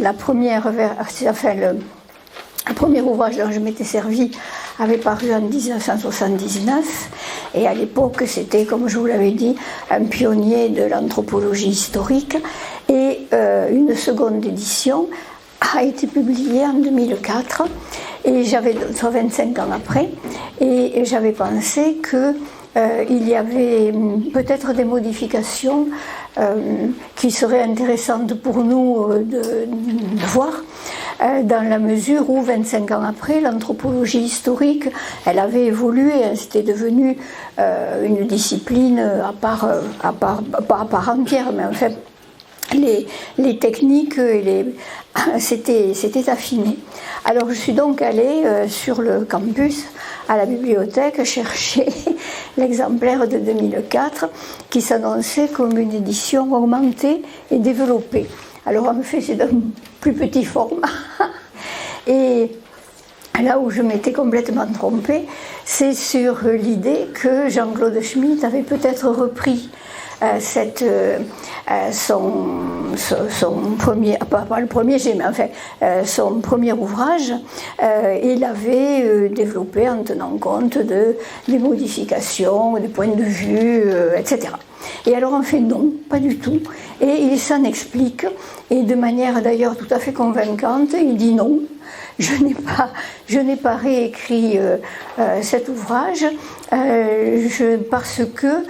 le premier ouvrage dont je m'étais servi avait paru en 1979, et à l'époque c'était, comme je vous l'avais dit, un pionnier de l'anthropologie historique, et une seconde édition a été publiée en 2004, et j'avais, soit 25 ans après, et j'avais pensé qu'il y avait peut-être des modifications qui seraient intéressantes pour nous de voir, dans la mesure où 25 ans après, l'anthropologie historique, elle avait évolué, c'était devenu une discipline à part entière, mais en fait les techniques s'étaient affinées. Alors je suis donc allée sur le campus, à la bibliothèque, chercher l'exemplaire de 2004 qui s'annonçait comme une édition augmentée et développée. Alors en fait c'est d'un plus petit format, et là où je m'étais complètement trompée, c'est sur l'idée que Jean-Claude Schmitt avait peut-être repris son premier, pas le premier, mais enfin son premier ouvrage, il avait développé en tenant compte des modifications, des points de vue, etc. Et alors en fait non, pas du tout, et il s'en explique, et de manière d'ailleurs tout à fait convaincante, il dit non, je n'ai pas réécrit cet ouvrage parce que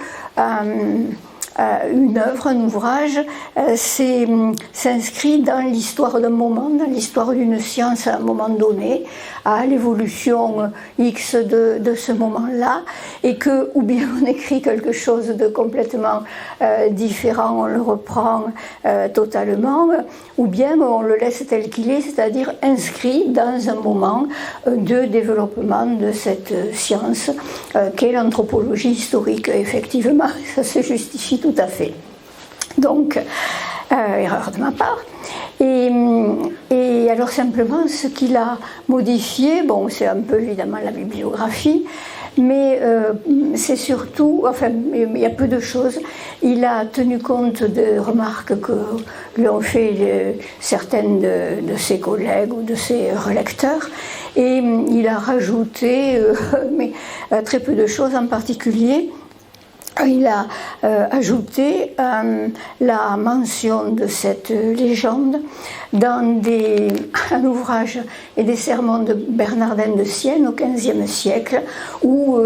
une œuvre, un ouvrage, s'inscrit dans l'histoire d'un moment, dans l'histoire d'une science à un moment donné, à l'évolution X de ce moment-là, et que, ou bien on écrit quelque chose de complètement différent, on le reprend totalement, ou bien on le laisse tel qu'il est, c'est-à-dire inscrit dans un moment de développement de cette science qu'est l'anthropologie historique. Effectivement, ça se justifie tout à fait. Donc, erreur de ma part. Et alors simplement, ce qu'il a modifié, bon, c'est un peu évidemment la bibliographie, mais c'est surtout, enfin, il y a peu de choses. Il a tenu compte de remarques que lui ont fait certaines de ses collègues ou de ses relecteurs, et il a rajouté mais très peu de choses, en particulier il a ajouté la mention de cette légende dans un ouvrage et des sermons de Bernardin de Sienne au XVe siècle, où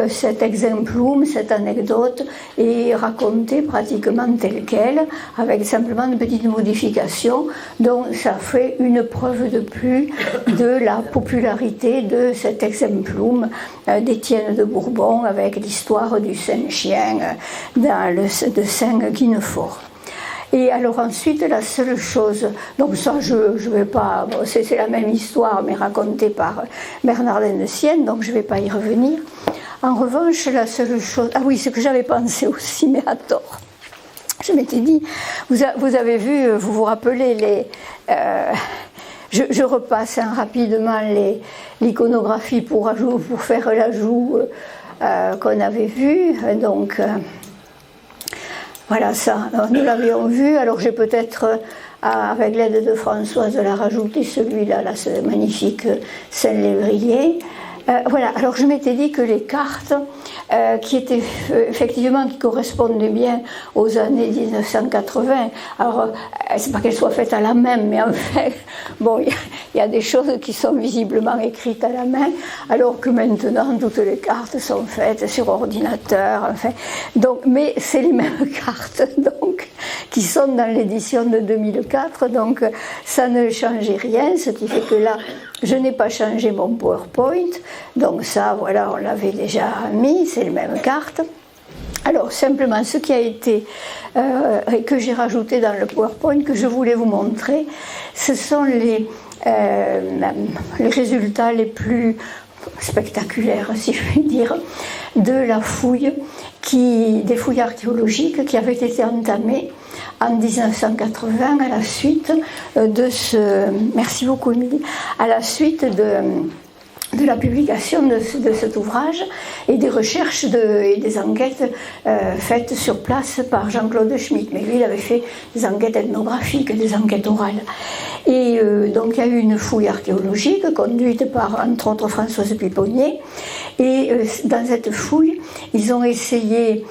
cet exemplum, cette anecdote est racontée pratiquement telle qu'elle, avec simplement de petites modifications, donc ça fait une preuve de plus de la popularité de cet exemplum d'Étienne de Bourbon, avec l'histoire du Saint-Chien de Saint-Guinefort. Et alors ensuite, la seule chose, donc ça je vais pas, bon, c'est la même histoire mais racontée par Bernardin de Sienne, donc je ne vais pas y revenir. En revanche, la seule chose, ah oui, ce que j'avais pensé aussi, mais à tort, je m'étais dit, vous avez vu, vous vous rappelez je repasse rapidement l'iconographie pour faire l'ajout qu'on avait vu, donc voilà ça, nous l'avions vu, alors j'ai peut-être, avec l'aide de Françoise, la rajouter celui-là, là, ce magnifique Saint-Lévrier. Voilà, alors je m'étais dit que les cartes qui étaient effectivement qui correspondaient bien aux années 1980, alors c'est pas qu'elles soient faites à la main, mais en fait, bon, il y a des choses qui sont visiblement écrites à la main, alors que maintenant toutes les cartes sont faites sur ordinateur, enfin, donc, mais c'est les mêmes cartes, donc, qui sont dans l'édition de 2004, donc ça ne changeait rien, ce qui fait que là, je n'ai pas changé mon PowerPoint, donc ça, voilà, on l'avait déjà mis, c'est les mêmes cartes. Alors, simplement, ce qui a été, que j'ai rajouté dans le PowerPoint, que je voulais vous montrer, ce sont les résultats les plus spectaculaires, si je puis dire, de la fouille, des fouilles archéologiques qui avaient été entamées en 1980 à la suite de merci beaucoup Émilie, à la suite de la publication de cet ouvrage et des recherches et des enquêtes faites sur place par Jean-Claude Schmitt. Mais lui, il avait fait des enquêtes ethnographiques, des enquêtes orales. Et donc il y a eu une fouille archéologique conduite par, entre autres, Françoise Piponnier. Et dans cette fouille, ils ont essayé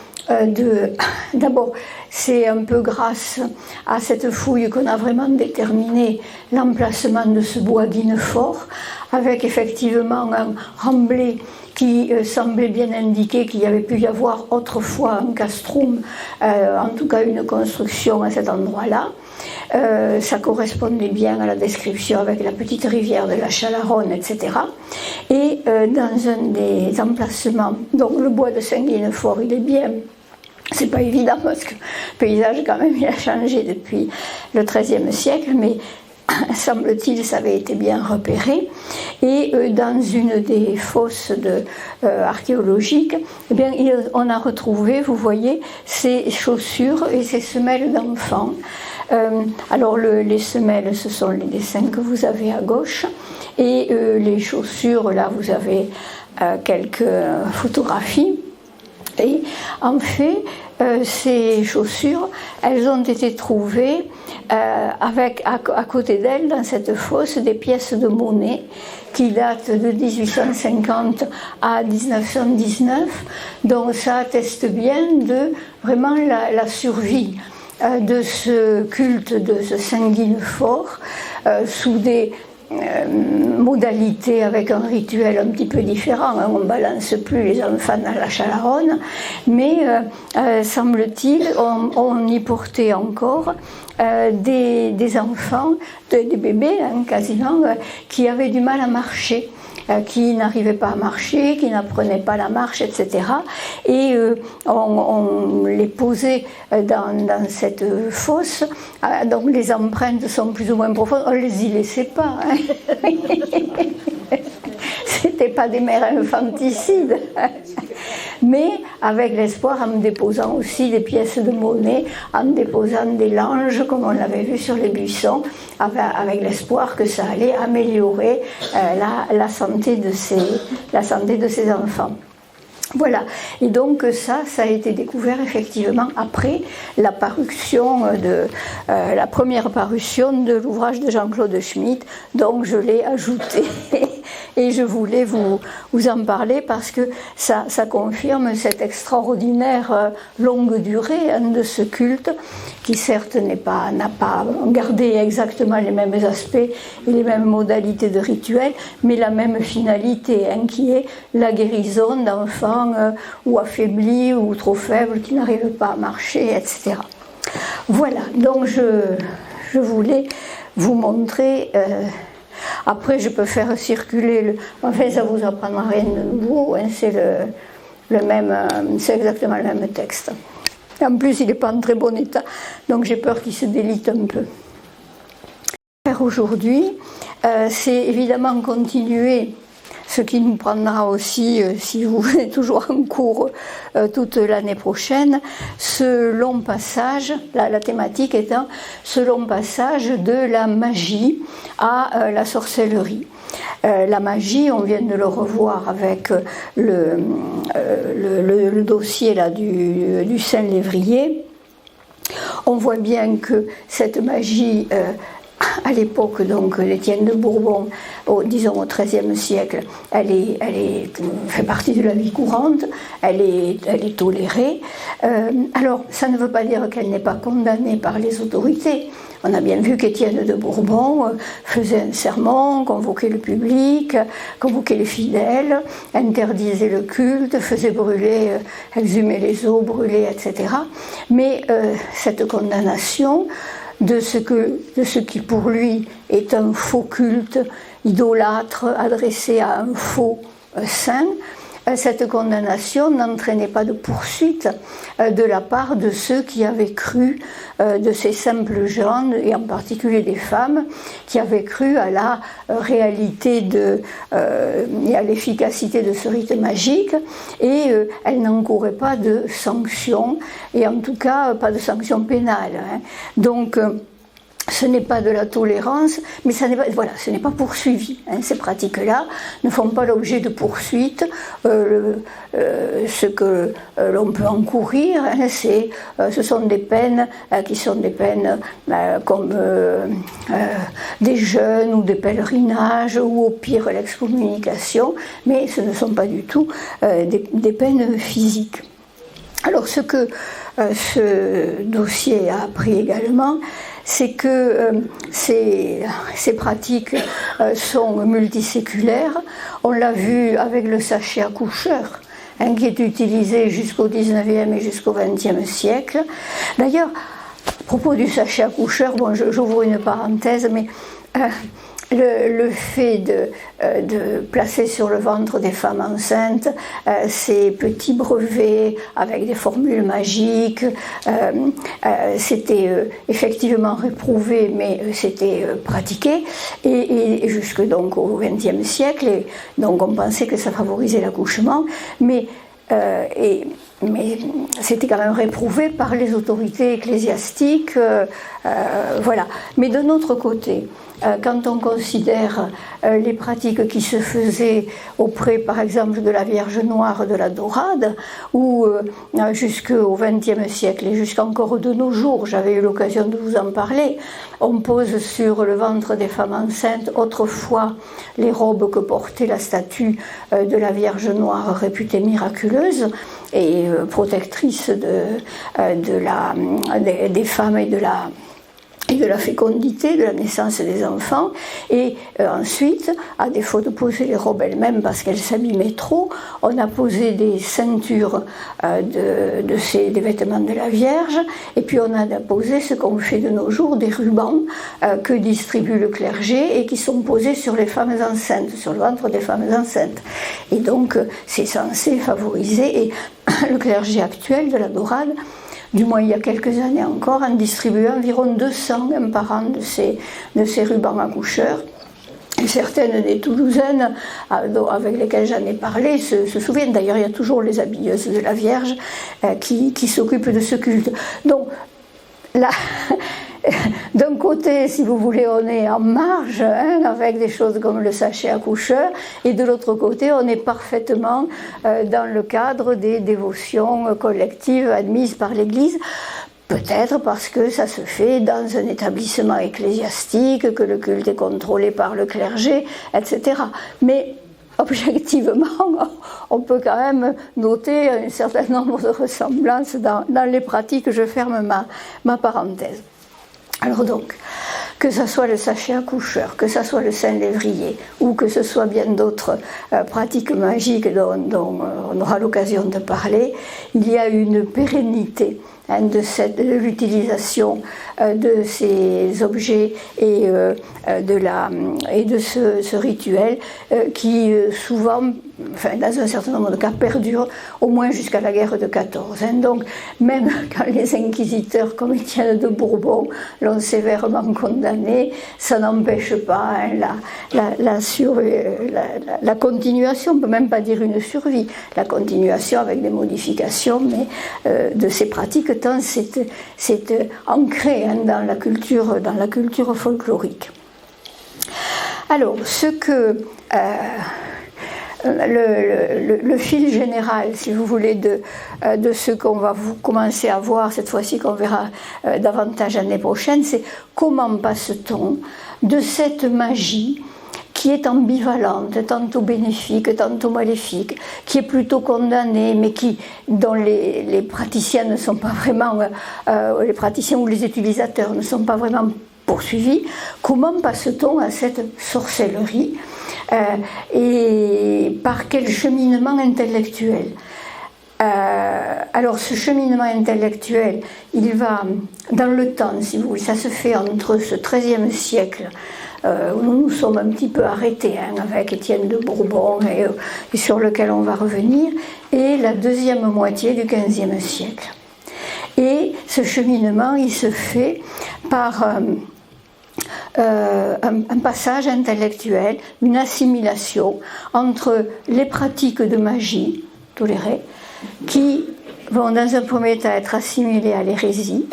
d'abord, c'est un peu grâce à cette fouille qu'on a vraiment déterminé l'emplacement de ce bois Guinefort, avec effectivement un remblai qui semblait bien indiquer qu'il y avait pu y avoir autrefois un castrum, en tout cas une construction à cet endroit-là. Ça correspondait bien à la description avec la petite rivière de la Chalaronne, etc. Et dans un des emplacements, donc le bois de Saint-Guinefort, il est bien. C'est pas évident parce que le paysage quand même il a changé depuis le XIIIe siècle, mais semble-t-il ça avait été bien repéré. Et dans une des fosses archéologiques, eh bien, on a retrouvé, vous voyez, ces chaussures et ces semelles d'enfants. Alors les semelles, ce sont les dessins que vous avez à gauche, et les chaussures, là vous avez quelques photographies. Et en fait, ces chaussures, elles ont été trouvées avec à côté d'elles, dans cette fosse, des pièces de monnaie qui datent de 1850 à 1919. Donc ça atteste bien de vraiment la survie de ce culte de ce Saint Guinefort sous des modalité avec un rituel un petit peu différent. On ne balance plus les enfants dans la Chalaronne, mais semble-t-il, on y portait encore des enfants, des bébés quasiment, qui avaient du mal à marcher. Qui n'arrivaient pas à marcher, qui n'apprenaient pas la marche, etc. Et on les posait dans cette fosse. Donc les empreintes sont plus ou moins profondes. On ne les y laissait pas. Hein. C'était pas des mères infanticides. Mais avec l'espoir, en déposant aussi des pièces de monnaie, en déposant des langes, comme on l'avait vu sur les buissons, avec l'espoir que ça allait améliorer la santé de ces enfants. Voilà, et donc ça a été découvert effectivement après la parution la première parution de l'ouvrage de Jean-Claude Schmitt, donc je l'ai ajouté et je voulais vous en parler parce que ça confirme cette extraordinaire longue durée de ce culte qui certes n'a pas gardé exactement les mêmes aspects et les mêmes modalités de rituel, mais la même finalité, qui est la guérison d'enfants ou affaiblis ou trop faibles qui n'arrivent pas à marcher, etc. Voilà, donc je voulais vous montrer. Après, je peux faire circuler. Enfin, ça vous apprendra rien de nouveau. Hein, c'est c'est exactement le même texte. En plus, il n'est pas en très bon état, donc j'ai peur qu'il se délite un peu. Aujourd'hui, c'est évidemment continuer. Ce qui nous prendra aussi, si vous venez toujours en cours toute l'année prochaine, ce long passage, la thématique étant ce long passage de la magie à la sorcellerie. La magie, on vient de le revoir avec le dossier là, du Saint-Lévrier. On voit bien que cette magie... à l'époque donc d'Étienne de Bourbon, disons au XIIIe siècle, elle fait partie de la vie courante, elle est tolérée. Alors ça ne veut pas dire qu'elle n'est pas condamnée par les autorités. On a bien vu qu'Étienne de Bourbon faisait un sermon, convoquait le public, convoquait les fidèles, interdisait le culte, faisait brûler, exhumer les eaux, brûler, etc. Mais cette condamnation de ce qui pour lui est un faux culte idolâtre adressé à un faux saint, cette condamnation n'entraînait pas de poursuite de la part de ceux qui avaient cru, de ces simples gens, et en particulier des femmes, qui avaient cru à la réalité et à l'efficacité de ce rite magique, et elles n'encouraient pas de sanctions, et en tout cas pas de sanctions pénales. Hein. Donc, ce n'est pas de la tolérance, mais ce n'est pas poursuivi. Ces pratiques-là ne font pas l'objet de poursuites. Ce que l'on peut encourir, ce sont des peines qui sont des peines comme des jeûnes ou des pèlerinages ou au pire l'excommunication, mais ce ne sont pas du tout des peines physiques. Alors ce que ce dossier a appris également, c'est que ces pratiques sont multiséculaires. On l'a vu avec le sachet accoucheur, qui est utilisé jusqu'au 19e et jusqu'au 20e siècle. D'ailleurs, à propos du sachet accoucheur, j'ouvre une parenthèse, mais le fait de placer sur le ventre des femmes enceintes ces petits brevets avec des formules magiques, c'était effectivement réprouvé, mais c'était pratiqué, et jusque donc au XXe siècle, et donc on pensait que ça favorisait l'accouchement, mais c'était quand même réprouvé par les autorités ecclésiastiques, voilà. Mais de notre côté, quand on considère les pratiques qui se faisaient auprès, par exemple, de la Vierge Noire de la Dorade, ou jusqu'au XXe siècle et jusqu'encore de nos jours, j'avais eu l'occasion de vous en parler, on pose sur le ventre des femmes enceintes autrefois les robes que portait la statue de la Vierge Noire réputée miraculeuse et protectrice des femmes et de la fécondité, de la naissance des enfants, et ensuite, à défaut de poser les robes elles-mêmes parce qu'elles s'abîmaient trop, on a posé des ceintures des vêtements de la Vierge, et puis on a posé ce qu'on fait de nos jours, des rubans que distribue le clergé et qui sont posés sur les femmes enceintes, sur le ventre des femmes enceintes. Et donc, c'est censé favoriser, et le clergé actuel de la Dorade, du moins il y a quelques années encore, en distribuait environ 200 par an de ces rubans accoucheurs. Et certaines des Toulousaines avec lesquelles j'en ai parlé se souviennent. D'ailleurs, il y a toujours les habilleuses de la Vierge qui s'occupent de ce culte. Donc, là, d'un côté, si vous voulez, on est en marge avec des choses comme le sachet accoucheur, et de l'autre côté, on est parfaitement dans le cadre des dévotions collectives admises par l'Église. Peut-être parce que ça se fait dans un établissement ecclésiastique, que le culte est contrôlé par le clergé, etc. Mais objectivement, on peut quand même noter un certain nombre de ressemblances dans les pratiques. Je ferme ma parenthèse. Alors donc, que ce soit le sachet accoucheur, que ce soit le Saint-Lévrier, ou que ce soit bien d'autres pratiques magiques dont on aura l'occasion de parler, il y a une pérennité de l'utilisation de ces objets et de ce rituel qui souvent, dans un certain nombre de cas, perdure au moins jusqu'à la guerre de 14. Donc même quand les inquisiteurs comme Étienne de Bourbon l'ont sévèrement condamné, ça n'empêche pas la continuation, on ne peut même pas dire une survie, la continuation avec des modifications, mais de ces pratiques tant c'est ancré dans la culture folklorique. Alors, ce que le fil général, si vous voulez, de ce qu'on va commencer à voir cette fois-ci, qu'on verra davantage l'année prochaine, c'est comment passe-t-on de cette magie qui est ambivalente, tantôt bénéfique, tantôt maléfique, qui est plutôt condamnée, mais dont les praticiens ne sont pas vraiment, les praticiens ou les utilisateurs ne sont pas vraiment poursuivis. Comment passe-t-on à cette sorcellerie et par quel cheminement intellectuel? Alors ce cheminement intellectuel, il va dans le temps, si vous voulez, ça se fait entre ce XIIIe siècle, où nous nous sommes un petit peu arrêtés avec Étienne de Bourbon et sur lequel on va revenir, et la deuxième moitié du XVe siècle. Et ce cheminement, il se fait par un passage intellectuel, une assimilation entre les pratiques de magie tolérées, qui vont dans un premier temps être assimilées à l'hérésie.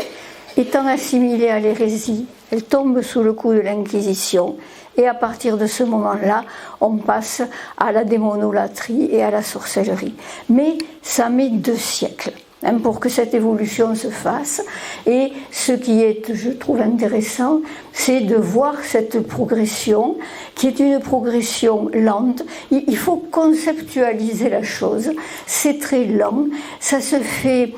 Étant assimilées à l'hérésie, Elle tombe sous le coup de l'Inquisition. Et à partir de ce moment-là, on passe à la démonolatrie et à la sorcellerie. Mais ça met 2 siècles pour que cette évolution se fasse. Et ce qui est, je trouve, intéressant, c'est de voir cette progression, qui est une progression lente. Il faut conceptualiser la chose. C'est très lent. Ça se fait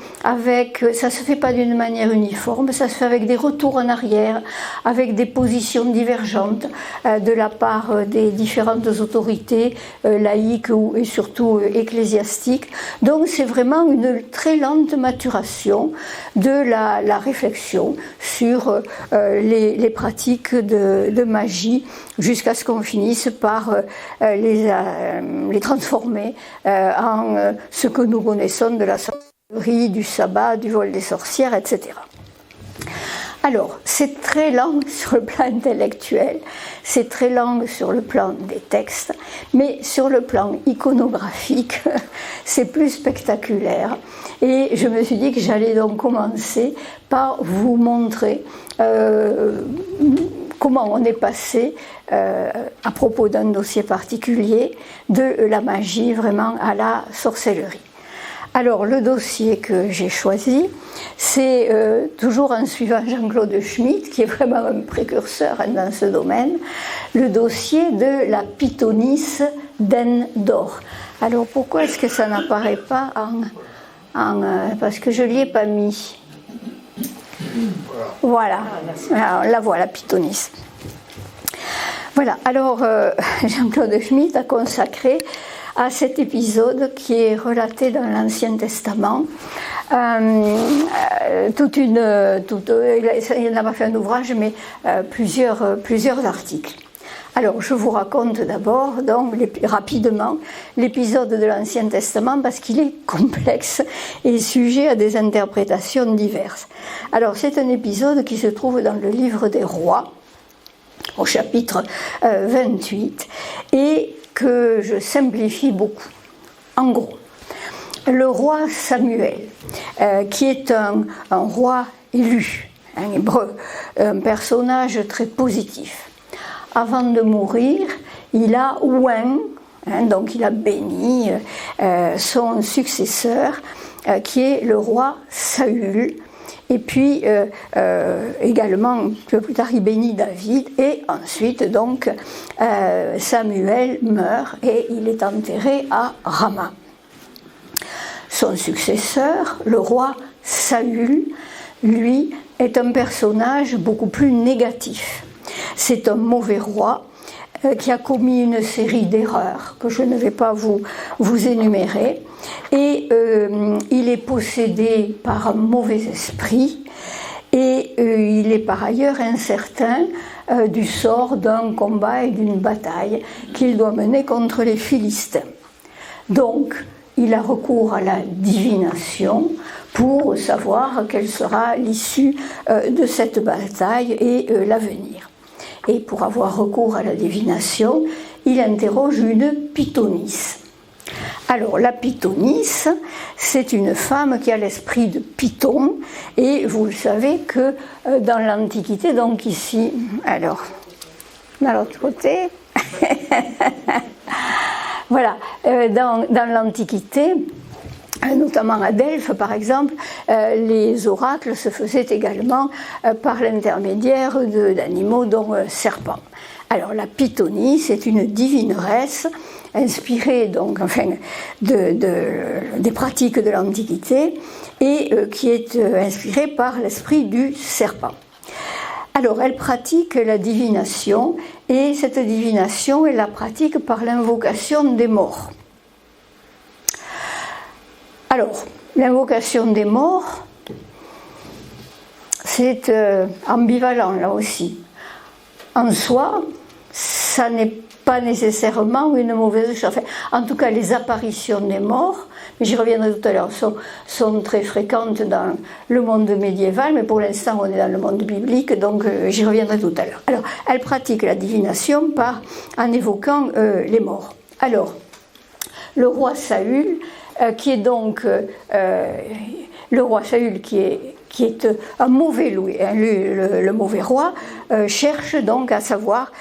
pas d'une manière uniforme. Ça se fait avec des retours en arrière, avec des positions divergentes de la part des différentes autorités laïques et surtout ecclésiastiques. Donc c'est vraiment une très lente maturation de la réflexion sur les pratiques de magie jusqu'à ce qu'on finisse par les transformer en ce que nous connaissons de la sorcellerie, du sabbat, du vol des sorcières, etc. Alors, c'est très lent sur le plan intellectuel, c'est très lent sur le plan des textes, mais sur le plan iconographique, c'est plus spectaculaire. Et je me suis dit que j'allais donc commencer par vous montrer comment on est passé, à propos d'un dossier particulier, de la magie vraiment à la sorcellerie. Alors, le dossier que j'ai choisi, c'est toujours en suivant Jean-Claude Schmitt, qui est vraiment un précurseur dans ce domaine, le dossier de la Pythonisse d'Endor. Alors, pourquoi est-ce que ça n'apparaît pas parce que je ne l'y ai pas mis. Voilà. Alors, la voilà, la Pythonisse. Voilà. Alors, Jean-Claude Schmitt a consacré à cet épisode qui est relaté dans l'Ancien Testament. Il n'a pas fait un ouvrage, mais plusieurs articles. Alors, je vous raconte d'abord, donc, rapidement, l'épisode de l'Ancien Testament parce qu'il est complexe et sujet à des interprétations diverses. Alors, c'est un épisode qui se trouve dans le livre des Rois, au chapitre 28, et que je simplifie beaucoup. En gros, le roi Samuel, qui est un roi élu, un hébreu, un personnage très positif. Avant de mourir, il a oint, donc il a béni son successeur, qui est le roi Saül. Et puis également, un peu plus tard, il bénit David. Et ensuite, donc, Samuel meurt et il est enterré à Rama. Son successeur, le roi Saül, lui, est un personnage beaucoup plus négatif. C'est un mauvais roi qui a commis une série d'erreurs que je ne vais pas vous énumérer. Et il est possédé par un mauvais esprit et il est par ailleurs incertain du sort d'un combat et d'une bataille qu'il doit mener contre les Philistins. Donc, il a recours à la divination pour savoir quelle sera l'issue de cette bataille et l'avenir. Et pour avoir recours à la divination, il interroge une pythonisse. Alors, la pythonisse, c'est une femme qui a l'esprit de Python, et vous le savez que dans l'Antiquité, donc ici, alors, de l'autre côté, voilà, dans l'Antiquité, notamment à Delphes par exemple, les oracles se faisaient également par l'intermédiaire d'animaux dont serpents. Alors la pythonisse est une divineresse inspirée donc, des pratiques de l'Antiquité et qui est inspirée par l'esprit du serpent. Alors elle pratique la divination et cette divination elle la pratique par l'invocation des morts. Alors, l'invocation des morts, c'est ambivalent là aussi. En soi, ça n'est pas nécessairement une mauvaise chose. Enfin, en tout cas, les apparitions des morts, mais j'y reviendrai tout à l'heure, sont très fréquentes dans le monde médiéval, mais pour l'instant, on est dans le monde biblique, donc j'y reviendrai tout à l'heure. Alors, elle pratique la divination en évoquant les morts. Alors, le roi Saül, qui est donc le roi Saül qui qui est un mauvais Louis, le mauvais roi, cherche donc à savoir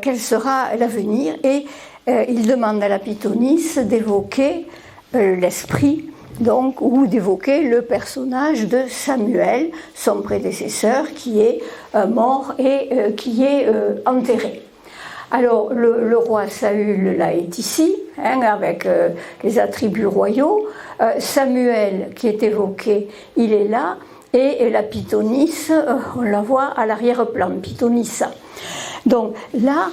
quel sera l'avenir, et il demande à la pythonisse d'évoquer l'esprit, donc, ou d'évoquer le personnage de Samuel, son prédécesseur, qui est mort et qui est enterré. Alors, le roi Saül, là, est ici, avec les attributs royaux. Samuel, qui est évoqué, il est là, et la pythonisse, on la voit à l'arrière-plan, pythonissa. Donc là,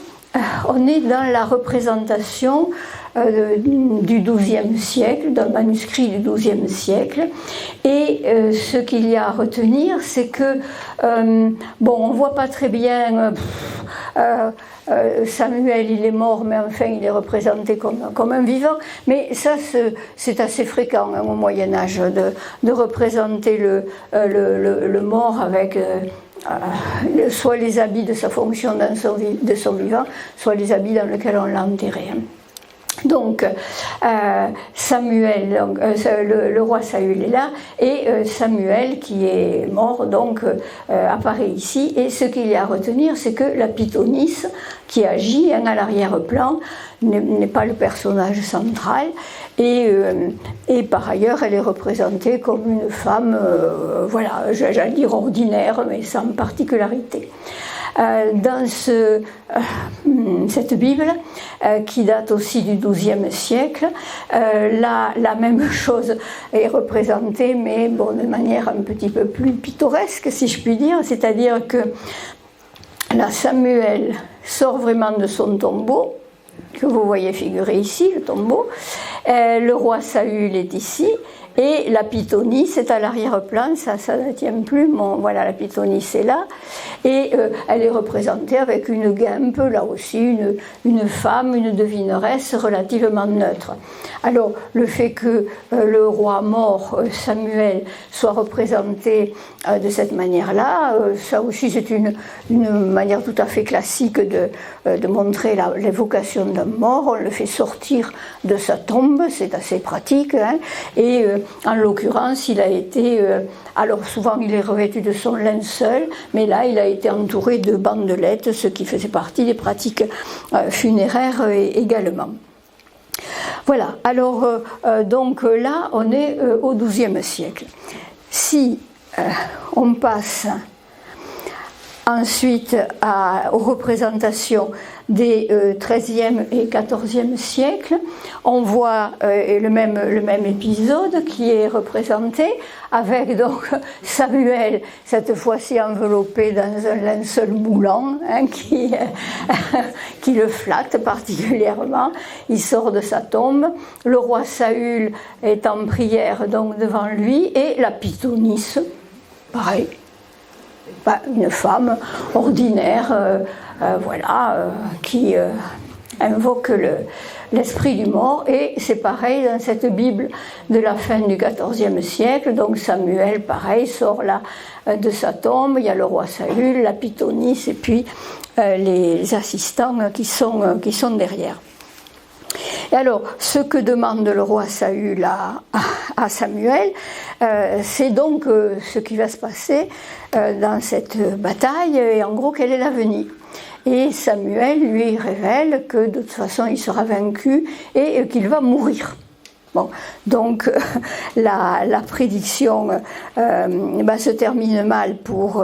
on est dans la représentation du XIIe siècle, d'un manuscrit du XIIe siècle, et ce qu'il y a à retenir, c'est que, on ne voit pas très bien, Samuel il est mort, mais enfin il est représenté comme un vivant, mais ça c'est assez fréquent au Moyen-Âge de représenter le mort avec soit les habits de sa fonction de son vivant, soit les habits dans lesquels on l'a enterré. Donc Samuel, le roi Saül est là, et Samuel qui est mort donc apparaît ici, et ce qu'il y a à retenir, c'est que la pythonisse qui agit à l'arrière-plan n'est pas le personnage central, et par ailleurs elle est représentée comme une femme, j'allais dire ordinaire, mais sans particularité. Dans cette Bible, qui date aussi du XIIe siècle, la même chose est représentée, mais de manière un petit peu plus pittoresque, si je puis dire, c'est-à-dire que là, Samuel sort vraiment de son tombeau, que vous voyez figurer ici, le tombeau. Le roi Saül est ici, et la pythonisse est à l'arrière-plan, ça ne tient plus, voilà, la pythonisse est là, et elle est représentée avec une guimpe, là aussi, une femme, une devineresse relativement neutre. Alors, le fait que le roi mort, Samuel, soit représenté de cette manière-là, ça aussi c'est une manière tout à fait classique de montrer l'évocation d'un mort. On le fait sortir de sa tombe, c'est assez pratique, et en l'occurrence, il a été, alors souvent il est revêtu de son linceul, mais là il a été entouré de bandelettes, ce qui faisait partie des pratiques funéraires également. Voilà, alors donc là on est au XIIe siècle. Si on passe ensuite aux représentations des XIIIe et XIVe siècles, on voit le même épisode qui est représenté avec donc Samuel, cette fois-ci enveloppé dans un linceul moulant, qui le flatte particulièrement. Il sort de sa tombe. Le roi Saül est en prière donc devant lui, et la pythonisse, pareil, une femme ordinaire, qui invoque l'esprit du mort, et c'est pareil dans cette Bible de la fin du XIVe siècle. Donc Samuel, pareil, sort là de sa tombe, il y a le roi Saül, la pythonisse, et puis les assistants qui sont derrière. Et alors, ce que demande le roi Saül à Samuel, c'est donc ce qui va se passer dans cette bataille, et en gros, quel est l'avenir. Et Samuel lui révèle que de toute façon, il sera vaincu et qu'il va mourir. Bon, donc la prédiction se termine mal pour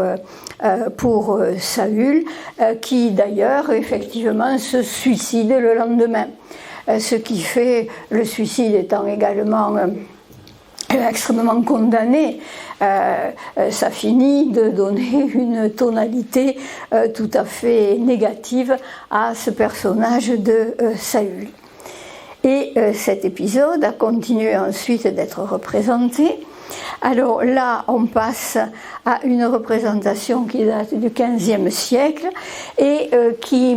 Saül, qui d'ailleurs effectivement se suicide le lendemain. Ce qui fait, le suicide étant également extrêmement condamné, ça finit de donner une tonalité tout à fait négative à ce personnage de Saül. Et cet épisode a continué ensuite d'être représenté. Alors là, on passe à une représentation qui date du XVe siècle et qui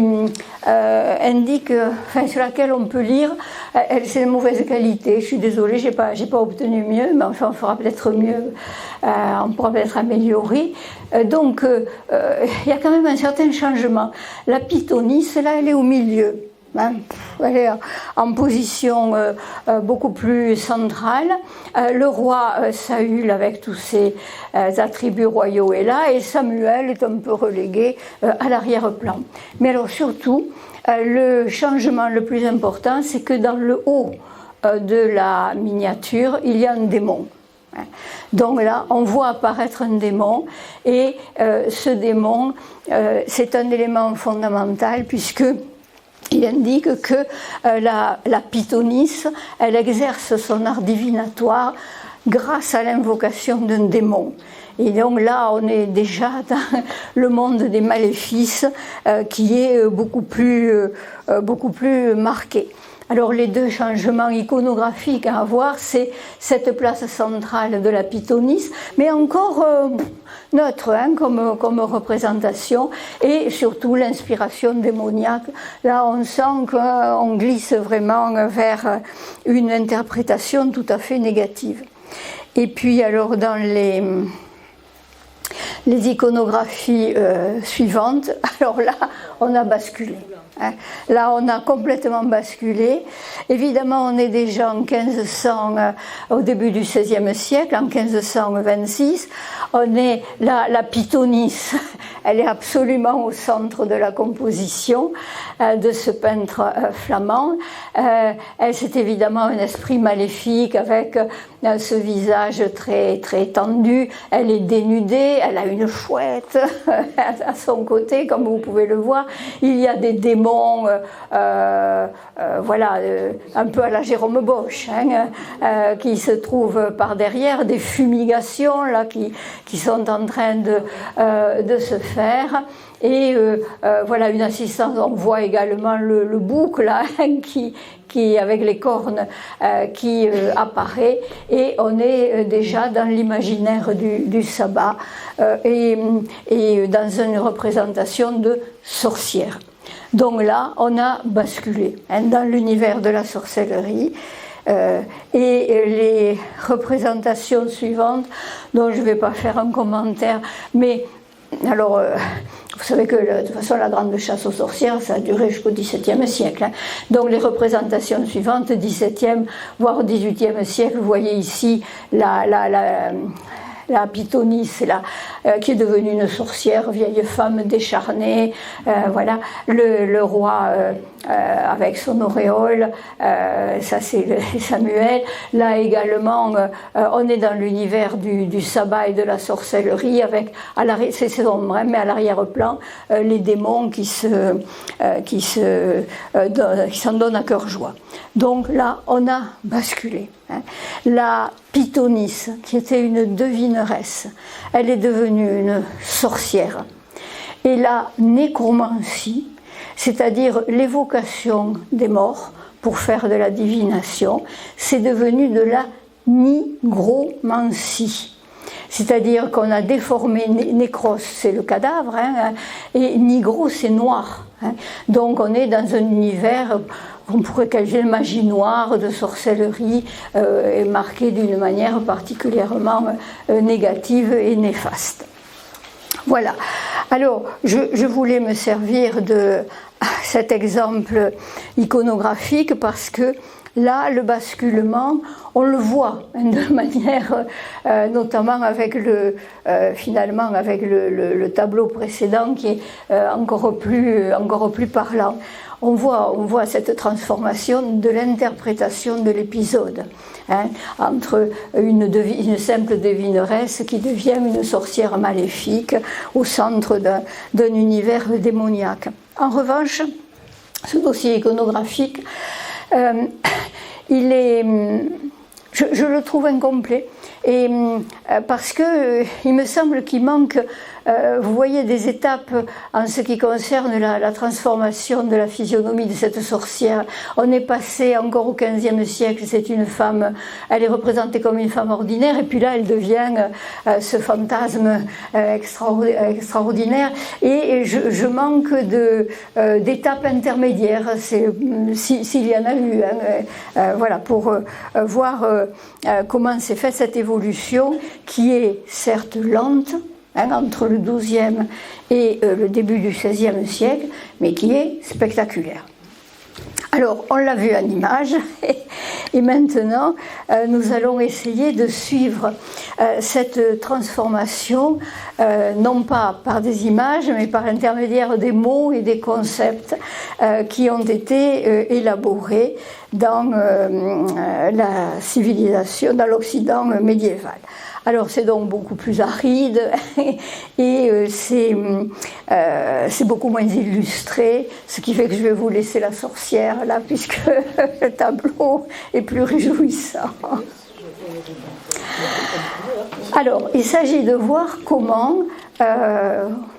indique, sur laquelle on peut lire, c'est de mauvaise qualité. Je suis désolée, j'ai pas obtenu mieux, mais enfin on fera peut-être mieux, on pourra peut-être améliorer. Donc il y a quand même un certain changement. La pythonisse, là, elle est au milieu. hein. Elle est en position beaucoup plus centrale. Le roi Saül, avec tous ses attributs royaux, est là, et Samuel est un peu relégué à l'arrière-plan. Mais alors surtout, le changement le plus important, c'est que dans le haut de la miniature, il y a un démon. Donc là, on voit apparaître un démon, et ce démon, c'est un élément fondamental, puisque il indique que la pythonisse, elle exerce son art divinatoire grâce à l'invocation d'un démon. Et donc là, on est déjà dans le monde des maléfices qui est beaucoup plus marqué. Alors les deux changements iconographiques à avoir, c'est cette place centrale de la pythonisse, mais encore neutre, hein, comme représentation, et surtout l'inspiration démoniaque. Là, on sent qu'on glisse vraiment vers une interprétation tout à fait négative. Et puis alors dans les iconographies suivantes, alors là, on a basculé. Hein. Là, on a complètement basculé. Évidemment, on est déjà en 1500, au début du XVIe siècle, en 1526. On est la pythonisse, elle est absolument au centre de la composition de ce peintre flamand. Elle, c'est évidemment un esprit maléfique avec ce visage très, très tendu. Elle est dénudée, elle a une chouette à son côté, comme vous pouvez le voir. Il y a des démons, voilà, un peu à la Jérôme Bosch, hein, qui se trouvent par derrière, des fumigations là qui sont en train de se faire. Et voilà, une assistance, on voit également le bouc là, qui avec les cornes qui apparaît, et on est déjà dans l'imaginaire du sabbat et dans une représentation de sorcière. Donc là, on a basculé hein, dans l'univers de la sorcellerie. Et les représentations suivantes, dont je ne vais pas faire un commentaire, mais alors, vous savez que de toute façon la grande chasse aux sorcières, ça a duré jusqu'au XVIIe siècle. Hein. Donc les représentations suivantes, XVIIe voire XVIIIe siècle, vous voyez ici la pythonisse qui est devenue une sorcière, vieille femme décharnée, voilà, le roi avec son auréole, ça c'est Samuel. Là également, on est dans l'univers du sabbat et de la sorcellerie, avec c'est sombre, hein, mais à l'arrière-plan, les démons qui s'en donnent à cœur joie. Donc là, on a basculé. Hein. La pythonisse, qui était une devineresse, elle est devenue une sorcière. Et la nécromancie, c'est-à-dire l'évocation des morts pour faire de la divination, c'est devenu de la nigromancie. C'est-à-dire qu'on a déformé nécros, c'est le cadavre, hein, et nigro, c'est noir. Hein. Donc on est dans un univers qu'on pourrait qualifier de magie noire, de sorcellerie, marquée d'une manière particulièrement négative et néfaste. Voilà. Alors, je voulais me servir de cet exemple iconographique parce que là, le basculement, on le voit de manière, notamment avec finalement avec le tableau précédent qui est encore plus parlant. On voit cette transformation de l'interprétation de l'épisode, hein, entre une simple devineresse qui devient une sorcière maléfique au centre d'un univers démoniaque. En revanche, ce dossier iconographique, il est, je le trouve incomplet, et parce que il me semble qu'il manque, vous voyez, des étapes en ce qui concerne la transformation de la physionomie de cette sorcière. On est passé encore au XVe siècle, c'est une femme, elle est représentée comme une femme ordinaire, et puis là elle devient ce fantasme extraordinaire, et je manque d'étapes intermédiaires, s'il y en a eu, hein, voilà, pour voir comment s'est faite cette évolution qui est certes lente, hein, entre le XIIe et le début du XVIe siècle, mais qui est spectaculaire. Alors, on l'a vu en image, et maintenant, nous allons essayer de suivre cette transformation, non pas par des images, mais par l'intermédiaire des mots et des concepts qui ont été élaborés dans la civilisation, dans l'Occident médiéval. Alors c'est donc beaucoup plus aride et c'est beaucoup moins illustré, ce qui fait que je vais vous laisser la sorcière là, puisque le tableau est plus réjouissant. Alors, il s'agit de voir comment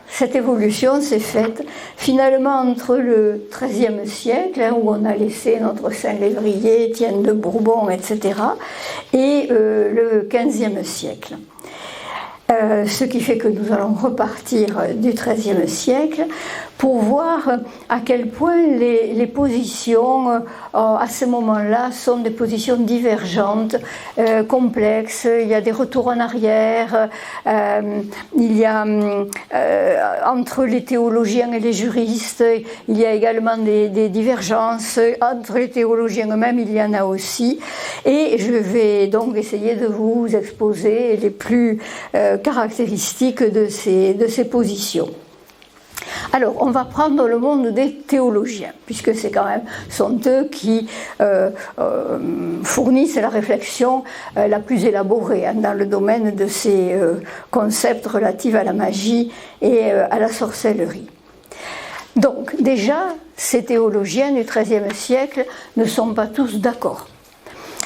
cette évolution s'est faite finalement entre le XIIIe siècle, où on a laissé notre Saint-Lévrier, Étienne de Bourbon, etc., et le XVe siècle. Ce qui fait que nous allons repartir du XIIIe siècle pour voir à quel point les positions à ce moment-là sont des positions divergentes, complexes. Il y a des retours en arrière, il y a entre les théologiens et les juristes, il y a également des divergences. Entre les théologiens eux-mêmes, il y en a aussi. Et je vais donc essayer de vous exposer les plus caractéristiques de ces positions. Alors, on va prendre le monde des théologiens, puisque sont eux qui fournissent la réflexion la plus élaborée dans le domaine de ces concepts relatifs à la magie et à la sorcellerie. Donc, déjà, ces théologiens du XIIIe siècle ne sont pas tous d'accord.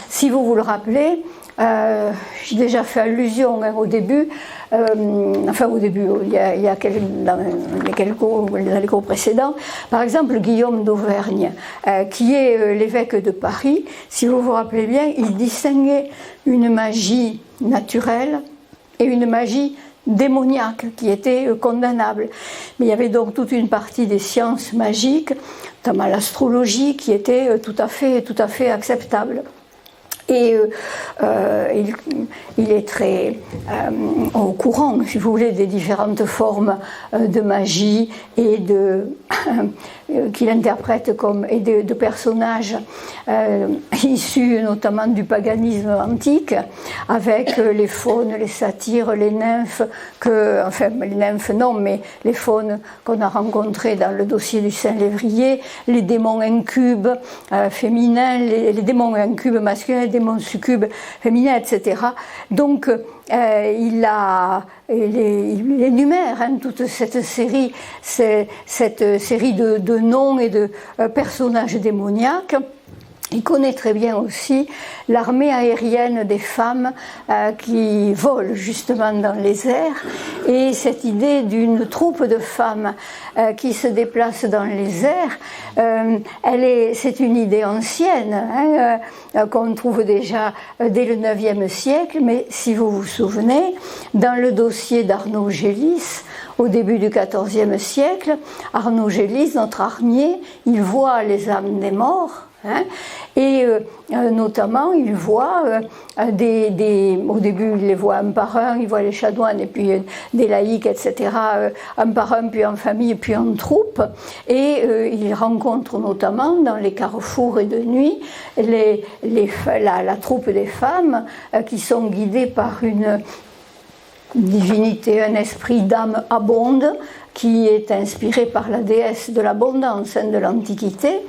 Si vous vous le rappelez, j'ai déjà fait allusion au début, dans les cours précédents, par exemple Guillaume d'Auvergne, qui est l'évêque de Paris, si vous vous rappelez bien, il distinguait une magie naturelle et une magie démoniaque qui était condamnable. Mais il y avait donc toute une partie des sciences magiques, notamment l'astrologie, qui était tout à fait acceptable. Et il est très au courant, si vous voulez, des différentes formes de magie et qu'il interprète comme et de personnages issus notamment du paganisme antique, avec les faunes, les satyres, les nymphes, les nymphes non, mais les faunes qu'on a rencontrées dans le dossier du Saint-Lévrier, les démons incubes féminins, les démons incubes masculins, les démons succubes féminins, etc. Donc il énumère toute cette série de noms et de personnages démoniaques. Il connaît très bien aussi l'armée aérienne des femmes qui volent justement dans les airs, et cette idée d'une troupe de femmes qui se déplacent dans les airs, c'est une idée ancienne qu'on trouve déjà dès le IXe siècle, mais si vous vous souvenez, dans le dossier d'Arnaud Gélis, au début du XIVe siècle, Arnaud Gélis, notre armier, il voit les âmes des morts. Et notamment, il voit au début, il les voit un par un, il voit les chanoines et puis des laïcs, etc., un par un, puis en famille, puis en troupe. Et il rencontre notamment dans les carrefours et de nuit la troupe des femmes qui sont guidées par une divinité, un esprit d'âme abonde, qui est inspiré par la déesse de l'abondance de l'Antiquité.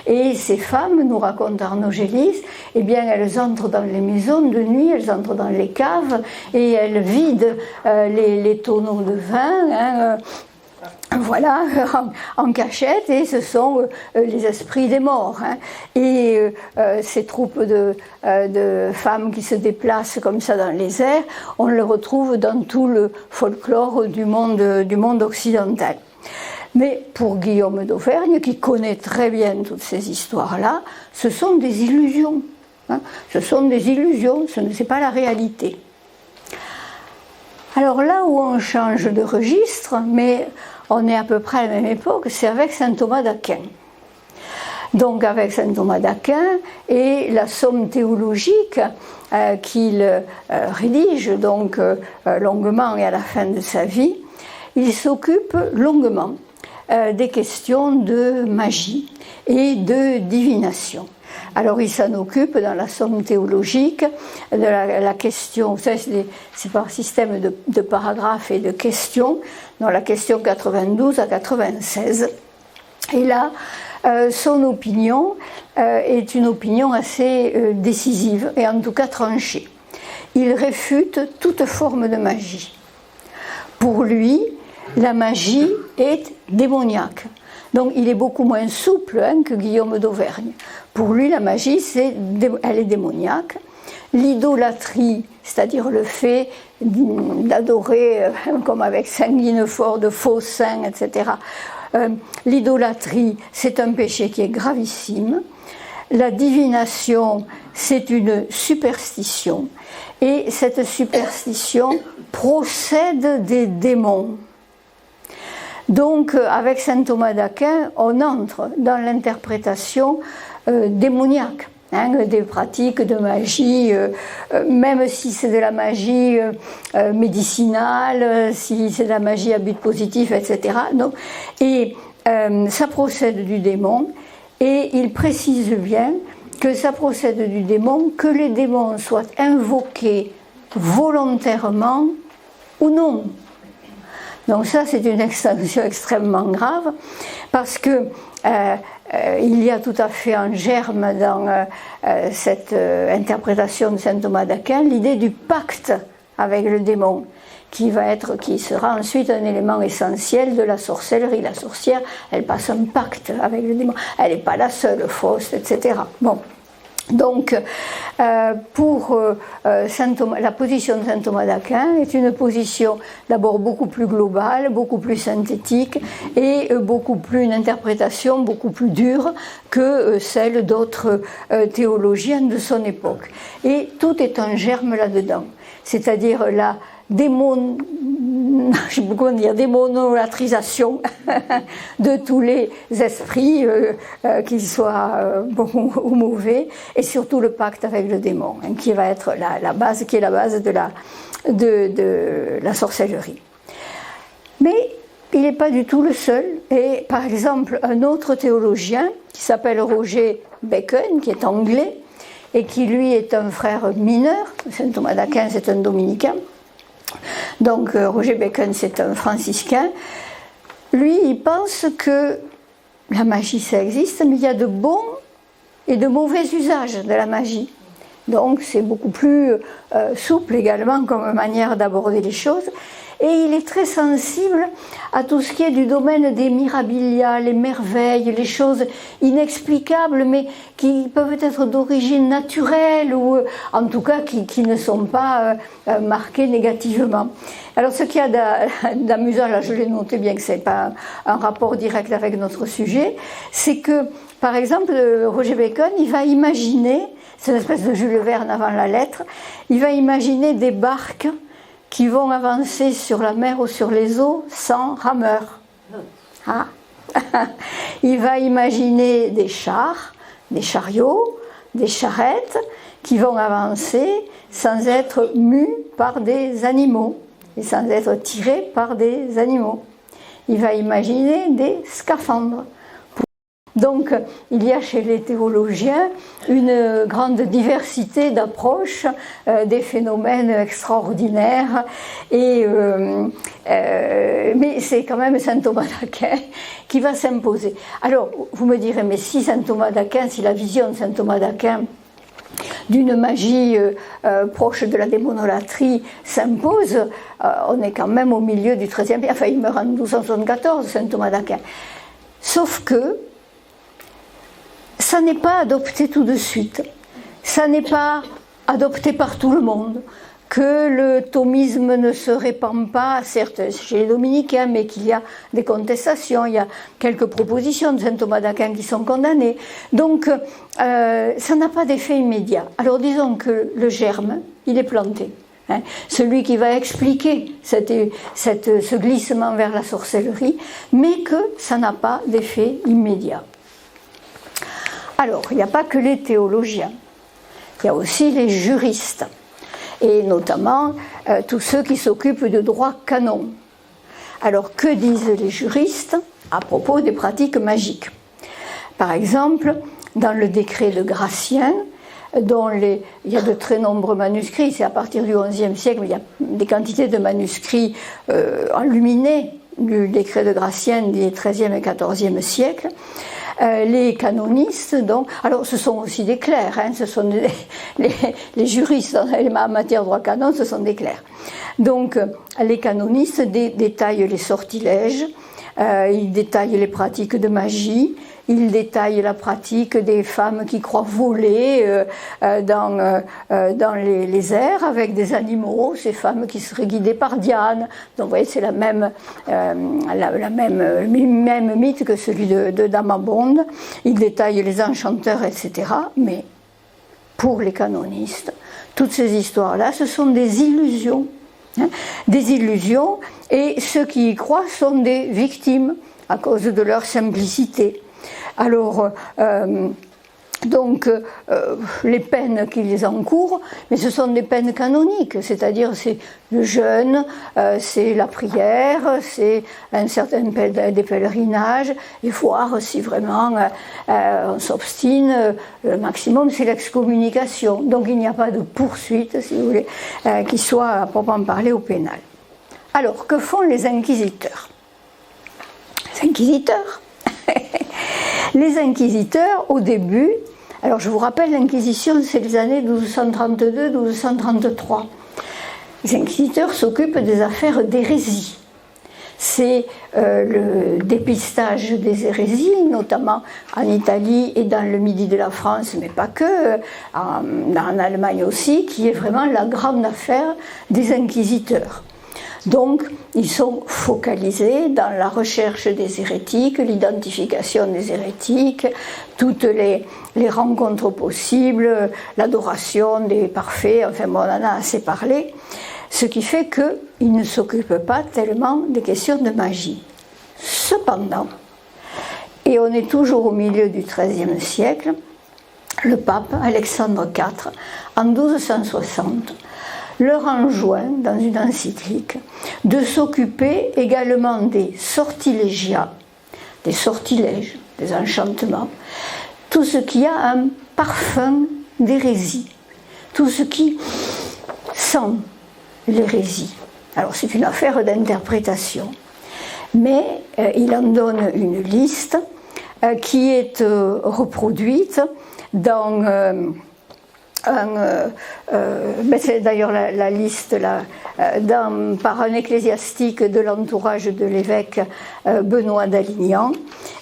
Et ces femmes, nous raconte Arnaud Gélis, eh bien, elles entrent dans les maisons de nuit, elles entrent dans les caves et elles vident les tonneaux de vin, voilà, en cachette, et ce sont les esprits des morts. Et ces troupes de femmes qui se déplacent comme ça dans les airs, on le retrouve dans tout le folklore du monde occidental. Mais pour Guillaume d'Auvergne, qui connaît très bien toutes ces histoires-là, ce sont des illusions. Ce sont des illusions, ce n'est pas la réalité. Alors là où on change de registre, mais on est à peu près à la même époque, c'est avec saint Thomas d'Aquin. Donc avec saint Thomas d'Aquin et la somme théologique qu'il rédige donc longuement et à la fin de sa vie, il s'occupe longuement des questions de magie et de divination. Alors il s'en occupe dans la somme théologique de la question, c'est par système de paragraphes et de questions, dans la question 92 à 96. Et là, son opinion est une opinion assez décisive et en tout cas tranchée. Il réfute toute forme de magie. Pour lui, la magie est démoniaque. Donc il est beaucoup moins souple que Guillaume d'Auvergne. Pour lui, la magie, elle est démoniaque. L'idolâtrie, c'est-à-dire le fait d'adorer, comme avec Saint Guinefort, de faux saints, etc. L'idolâtrie, c'est un péché qui est gravissime. La divination, c'est une superstition. Et cette superstition procède des démons. Donc, avec saint Thomas d'Aquin, on entre dans l'interprétation démoniaque, des pratiques de magie, même si c'est de la magie médicinale, si c'est de la magie à but positif, etc. Donc, et ça procède du démon, et il précise bien que ça procède du démon, que les démons soient invoqués volontairement ou non. Donc ça, c'est une extension extrêmement grave, parce que il y a tout à fait en germe dans cette interprétation de saint Thomas d'Aquin l'idée du pacte avec le démon, qui sera ensuite un élément essentiel de la sorcellerie. La sorcière, elle passe un pacte avec le démon. Elle n'est pas la seule, Faust, etc. Bon. Donc, pour saint Thomas, la position de saint Thomas d'Aquin est une position d'abord beaucoup plus globale, beaucoup plus synthétique et une interprétation beaucoup plus dure que celle d'autres théologiens de son époque. Et tout est un germe là-dedans, c'est-à-dire la démonolâtrisation de tous les esprits, qu'ils soient bons ou mauvais, et surtout le pacte avec le démon, qui va être la base de la sorcellerie. Mais il n'est pas du tout le seul, et par exemple un autre théologien qui s'appelle Roger Bacon, qui est anglais, et qui lui est un frère mineur, saint Thomas d'Aquin c'est un dominicain, donc Roger Bacon c'est un franciscain. Lui il pense que la magie ça existe, mais il y a de bons et de mauvais usages de la magie. Donc c'est beaucoup plus souple également comme manière d'aborder les choses. Et il est très sensible à tout ce qui est du domaine des mirabilia, les merveilles, les choses inexplicables, mais qui peuvent être d'origine naturelle ou en tout cas qui ne sont pas marquées négativement. Alors ce qu'il y a d'amusant, là je l'ai noté bien que ce n'est pas un rapport direct avec notre sujet, c'est que par exemple Roger Bacon, il va imaginer, c'est une espèce de Jules Verne avant la lettre, il va imaginer des barques qui vont avancer sur la mer ou sur les eaux sans rameur. Ah. Il va imaginer des chars, des chariots, des charrettes qui vont avancer sans être mus par des animaux et sans être tirés par des animaux. Il va imaginer des scaphandres. Donc, il y a chez les théologiens une grande diversité d'approches des phénomènes extraordinaires, mais c'est quand même saint Thomas d'Aquin qui va s'imposer. Alors, vous me direz, mais si saint Thomas d'Aquin, si la vision de saint Thomas d'Aquin d'une magie proche de la démonolâtrie s'impose, on est quand même au milieu du XIIIe siècle, enfin il meurt en 1274, saint Thomas d'Aquin. Sauf que ça n'est pas adopté tout de suite, ça n'est pas adopté par tout le monde, que le thomisme ne se répand pas, certes chez les dominicains, mais qu'il y a des contestations, il y a quelques propositions de saint Thomas d'Aquin qui sont condamnées. Donc ça n'a pas d'effet immédiat. Alors disons que le germe, il est planté. Celui qui va expliquer ce glissement vers la sorcellerie, mais que ça n'a pas d'effet immédiat. Alors, il n'y a pas que les théologiens, il y a aussi les juristes, et notamment tous ceux qui s'occupent de droit canon. Alors, que disent les juristes à propos des pratiques magiques ? Par exemple, dans le décret de Gratien, il y a de très nombreux manuscrits, c'est à partir du XIe siècle, il y a des quantités de manuscrits enluminés du décret de Gratien des XIIIe et XIVe siècles. Les canonistes, donc, alors ce sont aussi des clercs, hein, ce sont les juristes en matière de droit canon, ce sont des clercs. Donc les canonistes détaillent les sortilèges, ils détaillent les pratiques de magie, ils détaillent la pratique des femmes qui croient voler dans les airs avec des animaux, ces femmes qui seraient guidées par Diane. Donc vous voyez, c'est le même mythe que celui de Damabonde. Ils détaillent les enchanteurs, etc. Mais pour les canonistes, toutes ces histoires-là, ce sont des illusions. Des illusions, et ceux qui y croient sont des victimes à cause de leur simplicité. Alors, les peines qu'ils encourent, mais ce sont des peines canoniques, c'est-à-dire c'est le jeûne, c'est la prière, c'est un certain des pèlerinages, et voir si vraiment on s'obstine, le maximum c'est l'excommunication. Donc il n'y a pas de poursuite, si vous voulez, qui soit à proprement parler au pénal. Alors, que font les inquisiteurs ? Les inquisiteurs Les inquisiteurs, au début, alors je vous rappelle, l'Inquisition, c'est les années 1232-1233. Les inquisiteurs s'occupent des affaires d'hérésie. C'est le dépistage des hérésies, notamment en Italie et dans le midi de la France, mais pas que, en Allemagne aussi, qui est vraiment la grande affaire des inquisiteurs. Donc, ils sont focalisés dans la recherche des hérétiques, l'identification des hérétiques, toutes les rencontres possibles, l'adoration des parfaits, enfin bon, on en a assez parlé, ce qui fait qu'ils ne s'occupent pas tellement des questions de magie. Cependant, et on est toujours au milieu du XIIIe siècle, le pape Alexandre IV, en 1260, leur enjoint, dans une encyclique, de s'occuper également des sortilégias, des sortilèges, des enchantements, tout ce qui a un parfum d'hérésie, tout ce qui sent l'hérésie. Alors c'est une affaire d'interprétation, mais il en donne une liste qui est reproduite dans... c'est d'ailleurs la liste par un ecclésiastique de l'entourage de l'évêque Benoît d'Alignan,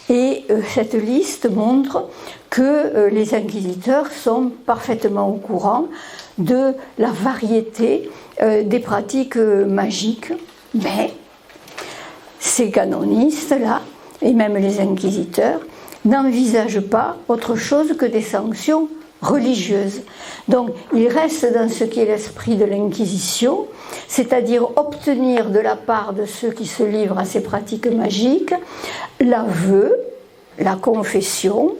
et cette liste montre que les inquisiteurs sont parfaitement au courant de la variété des pratiques magiques, mais ces canonistes-là, et même les inquisiteurs, n'envisagent pas autre chose que des sanctions religieuse. Donc il reste dans ce qui est l'esprit de l'Inquisition, c'est-à-dire obtenir de la part de ceux qui se livrent à ces pratiques magiques l'aveu, la confession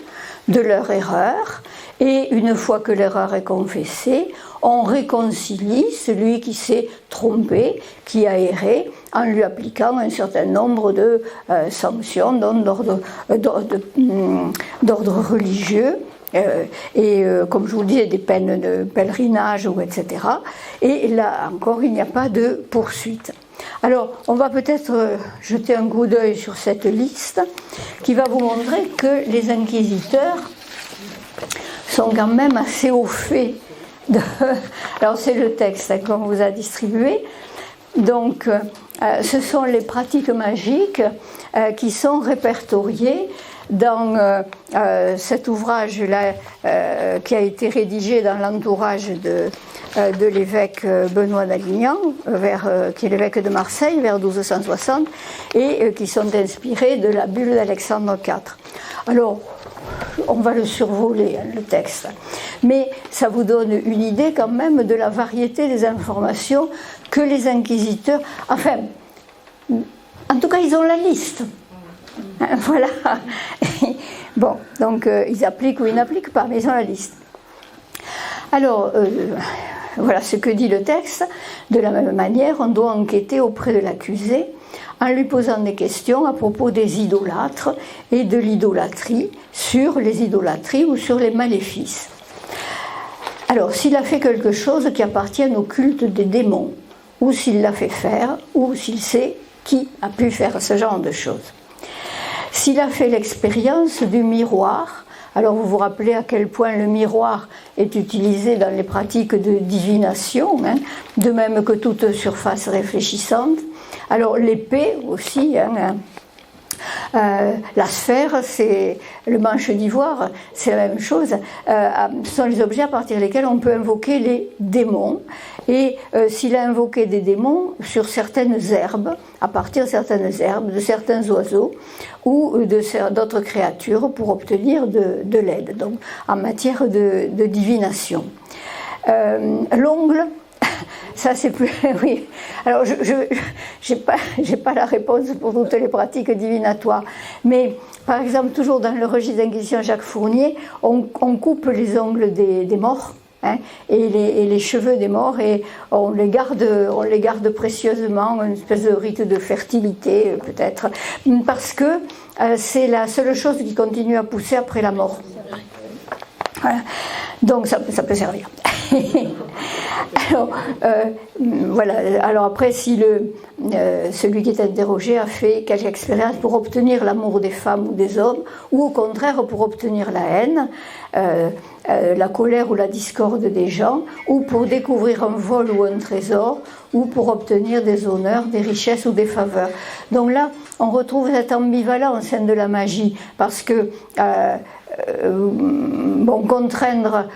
de leur erreur, et une fois que l'erreur est confessée, on réconcilie celui qui s'est trompé, qui a erré, en lui appliquant un certain nombre de sanctions d'ordre religieux, comme je vous le disais, des peines de pèlerinage, etc. Et là encore, il n'y a pas de poursuite. Alors, on va peut-être jeter un coup d'œil sur cette liste qui va vous montrer que les inquisiteurs sont quand même assez au fait de... Alors, c'est le texte qu'on vous a distribué. Donc, ce sont les pratiques magiques qui sont répertoriées dans cet ouvrage-là qui a été rédigé dans l'entourage de l'évêque Benoît d'Alignan, qui est l'évêque de Marseille, vers 1260, et qui sont inspirés de la bulle d'Alexandre IV. Alors, on va le survoler, hein, le texte, mais ça vous donne une idée quand même de la variété des informations que les inquisiteurs... Enfin, en tout cas, ils ont la liste. Voilà. Bon, donc ils appliquent ou ils n'appliquent pas, mais ils ont la liste. Alors, voilà ce que dit le texte. De la même manière, on doit enquêter auprès de l'accusé en lui posant des questions à propos des idolâtres et de l'idolâtrie, sur les idolâtries ou sur les maléfices. Alors, s'il a fait quelque chose qui appartienne au culte des démons, ou s'il l'a fait faire, ou s'il sait qui a pu faire ce genre de choses. S'il a fait l'expérience du miroir, alors vous vous rappelez à quel point le miroir est utilisé dans les pratiques de divination, de même que toute surface réfléchissante. Alors l'épée aussi, la sphère, c'est le manche d'ivoire, c'est la même chose. Ce sont les objets à partir desquels on peut invoquer les démons. Et s'il a invoqué des démons sur certaines herbes, à partir de certaines herbes, de certains oiseaux ou d'autres créatures pour obtenir de l'aide, donc en matière de divination. L'ongle, ça c'est plus... Oui. Alors j'ai pas la réponse pour toutes les pratiques divinatoires, mais par exemple toujours dans le registre d'Inquisition Jacques Fournier, on coupe les ongles des morts, et les cheveux des morts, et on les garde précieusement, une espèce de rite de fertilité peut-être, parce que c'est la seule chose qui continue à pousser après la mort. Voilà. Donc ça peut servir. Alors, voilà. Alors après, si celui qui est interrogé a fait quelque expérience pour obtenir l'amour des femmes ou des hommes, ou au contraire pour obtenir la haine, la colère ou la discorde des gens, ou pour découvrir un vol ou un trésor, ou pour obtenir des honneurs, des richesses ou des faveurs. Donc là, on retrouve cette ambivalence de la magie, parce que contraindre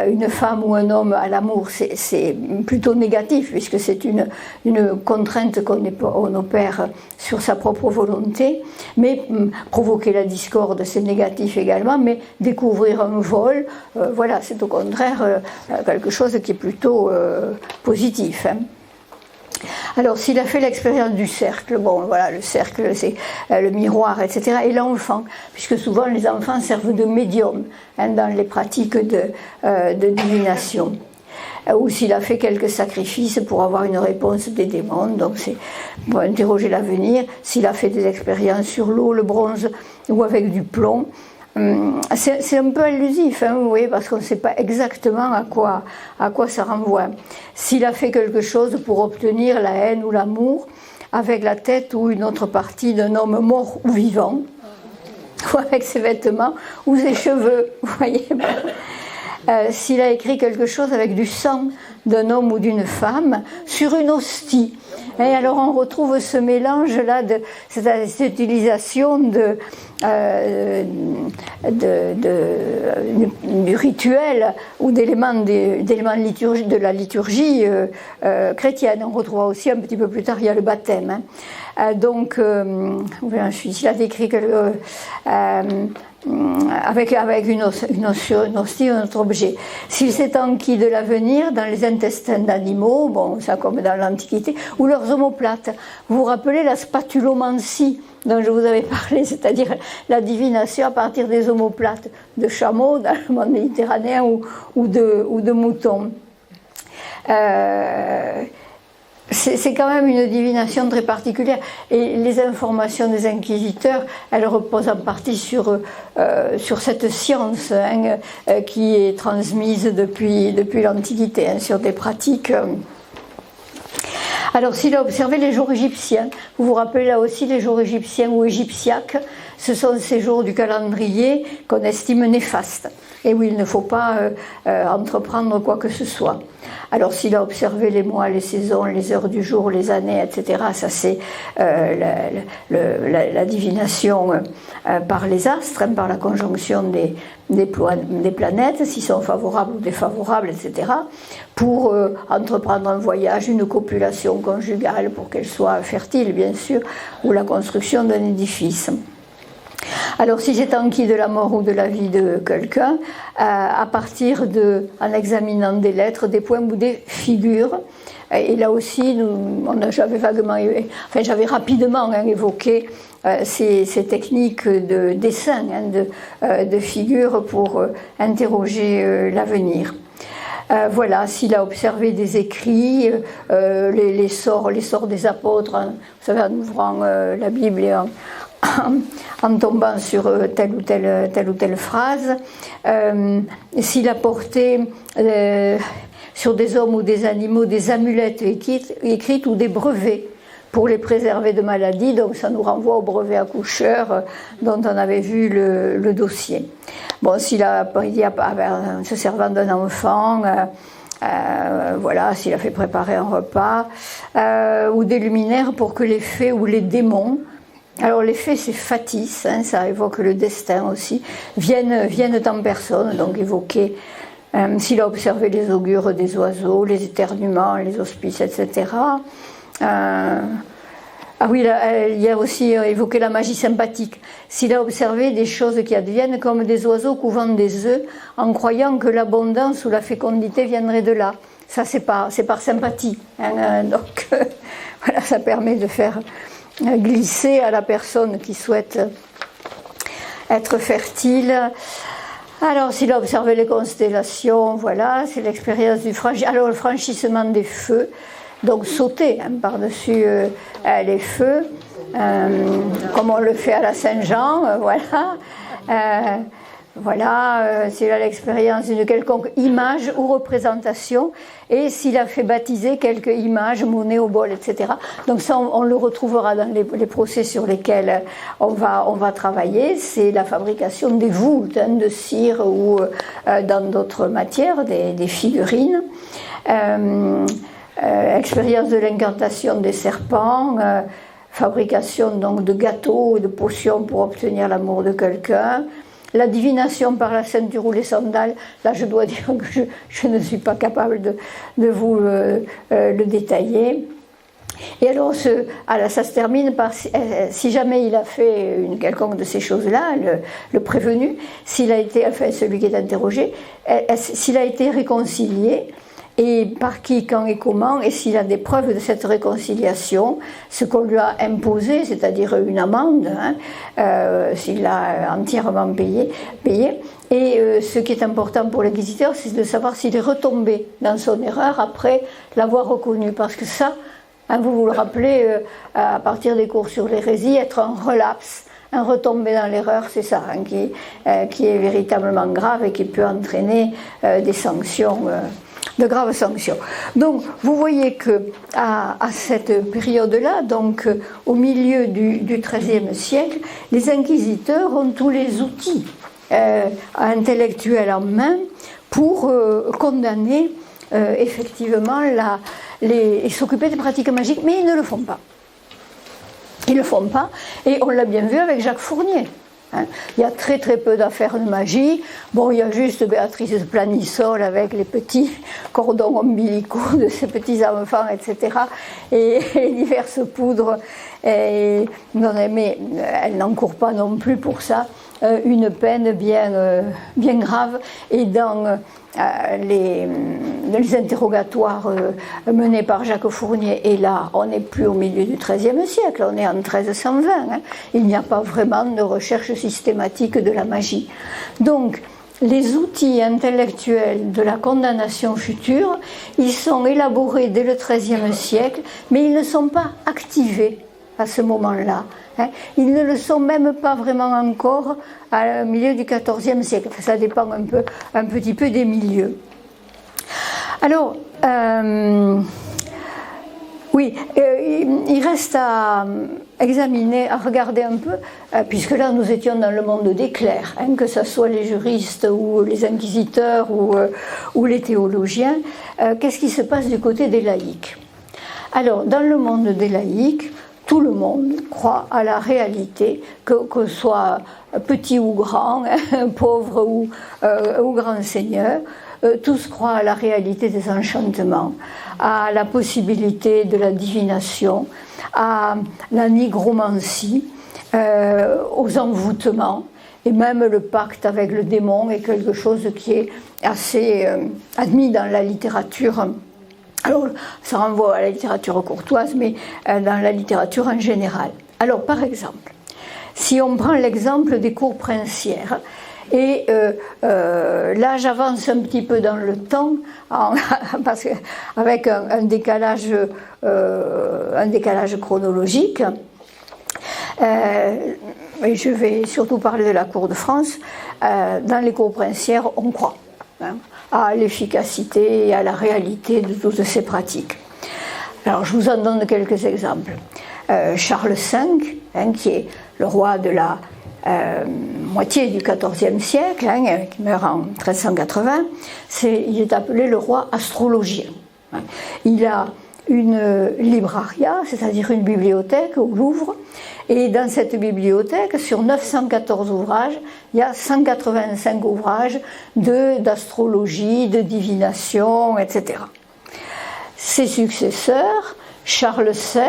une femme ou un homme à l'amour, c'est plutôt négatif, puisque c'est une contrainte qu'on opère sur sa propre volonté, mais provoquer la discorde, c'est négatif également, mais découvrir un vol, voilà, c'est au contraire quelque chose qui est plutôt positif. Alors, s'il a fait l'expérience du cercle, bon, voilà, le cercle, c'est le miroir, etc., et l'enfant, puisque souvent les enfants servent de médium dans les pratiques de divination, ou s'il a fait quelques sacrifices pour avoir une réponse des démons, donc c'est pour interroger l'avenir, s'il a fait des expériences sur l'eau, le bronze, ou avec du plomb. C'est un peu allusif, vous voyez, parce qu'on ne sait pas exactement à quoi ça renvoie. S'il a fait quelque chose pour obtenir la haine ou l'amour, avec la tête ou une autre partie d'un homme mort ou vivant, ou avec ses vêtements ou ses cheveux, vous voyez. S'il a écrit quelque chose avec du sang d'un homme ou d'une femme sur une hostie. Et alors on retrouve ce mélange-là, cette utilisation du rituel ou d'éléments de la liturgie chrétienne. On retrouvera aussi un petit peu plus tard, il y a le baptême. Donc, il a décrit avec une hostie, un autre objet. S'il s'est enquis de l'avenir dans les intestins d'animaux, bon, ça comme dans l'Antiquité, ou leurs omoplates. Vous vous rappelez la spatulomancie dont je vous avais parlé, c'est-à-dire la divination à partir des omoplates de chameaux dans le monde méditerranéen ou de moutons. C'est quand même une divination très particulière, et les informations des inquisiteurs, elles reposent en partie sur cette science qui est transmise depuis l'Antiquité, sur des pratiques. Alors s'il a observé les jours égyptiens, vous vous rappelez là aussi les jours égyptiens ou égyptiaques, ce sont ces jours du calendrier qu'on estime néfastes et où il ne faut pas entreprendre quoi que ce soit. Alors s'il a observé les mois, les saisons, les heures du jour, les années, etc., ça c'est la divination par les astres, par la conjonction des planètes, s'ils sont favorables ou défavorables, etc., pour entreprendre un voyage, une copulation conjugale pour qu'elle soit fertile, bien sûr, ou la construction d'un édifice. Alors si j'ai enquis de la mort ou de la vie de quelqu'un, à partir en examinant des lettres, des poèmes ou des figures, et là aussi j'avais rapidement évoqué ces techniques de dessin, de figures pour interroger l'avenir. Voilà, s'il a observé des écrits, les sorts des apôtres, hein, vous savez, en ouvrant la Bible et en tombant sur telle ou telle phrase, s'il a porté sur des hommes ou des animaux des amulettes écrites ou des brevets pour les préserver de maladies, donc ça nous renvoie au brevet accoucheur dont on avait vu le dossier. Bon, s'il a dit en se servant d'un enfant, voilà, s'il a fait préparer un repas, ou des luminaires pour que les fées ou les démons, alors les fées c'est fatis, hein, ça évoque le destin aussi, viennent en personne, donc évoquer s'il a observé les augures des oiseaux, les éternuements, les auspices, etc. Ah oui, là, il y a aussi évoqué la magie sympathique. S'il a observé des choses qui adviennent comme des oiseaux couvant des œufs en croyant que l'abondance ou la fécondité viendrait de là. Ça, c'est par sympathie. Hein, donc, voilà, ça permet de faire glisser à la personne qui souhaite être fertile. Alors, s'il a observé les constellations, voilà, c'est l'expérience du le franchissement des feux. Donc sauter hein, par-dessus les feux, comme on le fait à la Saint-Jean, voilà. Voilà, s'il a l'expérience d'une quelconque image ou représentation, et s'il a fait baptiser quelques images, monnaie au bol, etc. Donc ça, on le retrouvera dans les procès sur lesquels on va travailler. C'est la fabrication des voûtes, hein, de cire ou dans d'autres matières, des figurines. Expérience de l'incantation des serpents, fabrication donc de gâteaux et de potions pour obtenir l'amour de quelqu'un, la divination par la ceinture ou les sandales. Là, je dois dire que je ne suis pas capable de vous le détailler. Et alors, ça se termine par, si jamais il a fait une quelconque de ces choses-là, le prévenu, s'il a été, enfin celui qui est interrogé, s'il a été réconcilié, et par qui, quand et comment, et s'il a des preuves de cette réconciliation, ce qu'on lui a imposé, c'est-à-dire une amende, hein, s'il l'a entièrement payé. Et ce qui est important pour l'inquisiteur, c'est de savoir s'il est retombé dans son erreur après l'avoir reconnu. Parce que ça, hein, vous le rappelez, à partir des cours sur l'hérésie, être un relapse, un retombé dans l'erreur, c'est ça, hein, qui est véritablement grave et qui peut entraîner des sanctions. De graves sanctions. Donc, vous voyez que à cette période-là, donc au milieu du XIIIe siècle, les inquisiteurs ont tous les outils intellectuels en main pour condamner effectivement et s'occuper des pratiques magiques, mais ils ne le font pas. Ils ne le font pas, et on l'a bien vu avec Jacques Fournier. Hein. Il y a très très peu d'affaires de magie. Bon, il y a juste Béatrice de Planissol avec les petits cordons ombilicaux de ses petits enfants, etc. Et diverses poudres. Mais elle n'encourt pas non plus pour ça une peine bien grave. Et dans les interrogatoires menés par Jacques Fournier, et là on n'est plus au milieu du XIIIe siècle, on est en 1320, hein, il n'y a pas vraiment de recherche systématique de la magie. Donc les outils intellectuels de la condamnation future, ils sont élaborés dès le XIIIe siècle, mais ils ne sont pas activés à ce moment-là. Hein. Ils ne le sont même pas vraiment encore au milieu du XIVe siècle. Ça dépend un petit peu des milieux. Alors, oui, il reste à examiner, à regarder un peu, puisque là nous étions dans le monde des clercs, hein, que ce soit les juristes ou les inquisiteurs ou les théologiens, qu'est-ce qui se passe du côté des laïcs? Alors, dans le monde des laïcs, tout le monde croit à la réalité, que soit petit ou grand, hein, pauvre ou grand seigneur, tous croient à la réalité des enchantements, à la possibilité de la divination, à la nigromancie, aux envoûtements, et même le pacte avec le démon est quelque chose qui est assez admis dans la littérature. Alors, ça renvoie à la littérature courtoise, mais dans la littérature en général. Alors, par exemple, si on prend l'exemple des cours princières, Et là, j'avance un petit peu dans le temps, parce que, avec un décalage chronologique. Et je vais surtout parler de la cour de France. Dans les cours princières, on croit à l'efficacité et à la réalité de toutes ces pratiques. Alors, je vous en donne quelques exemples. Charles V, qui est le roi de la moitié du XIVe siècle, qui meurt en 1380, il est appelé le roi astrologien. Il a une libraria, c'est-à-dire une bibliothèque au Louvre, et dans cette bibliothèque, sur 914 ouvrages, il y a 185 ouvrages d'astrologie, de divination, etc. Ses successeurs, Charles VII,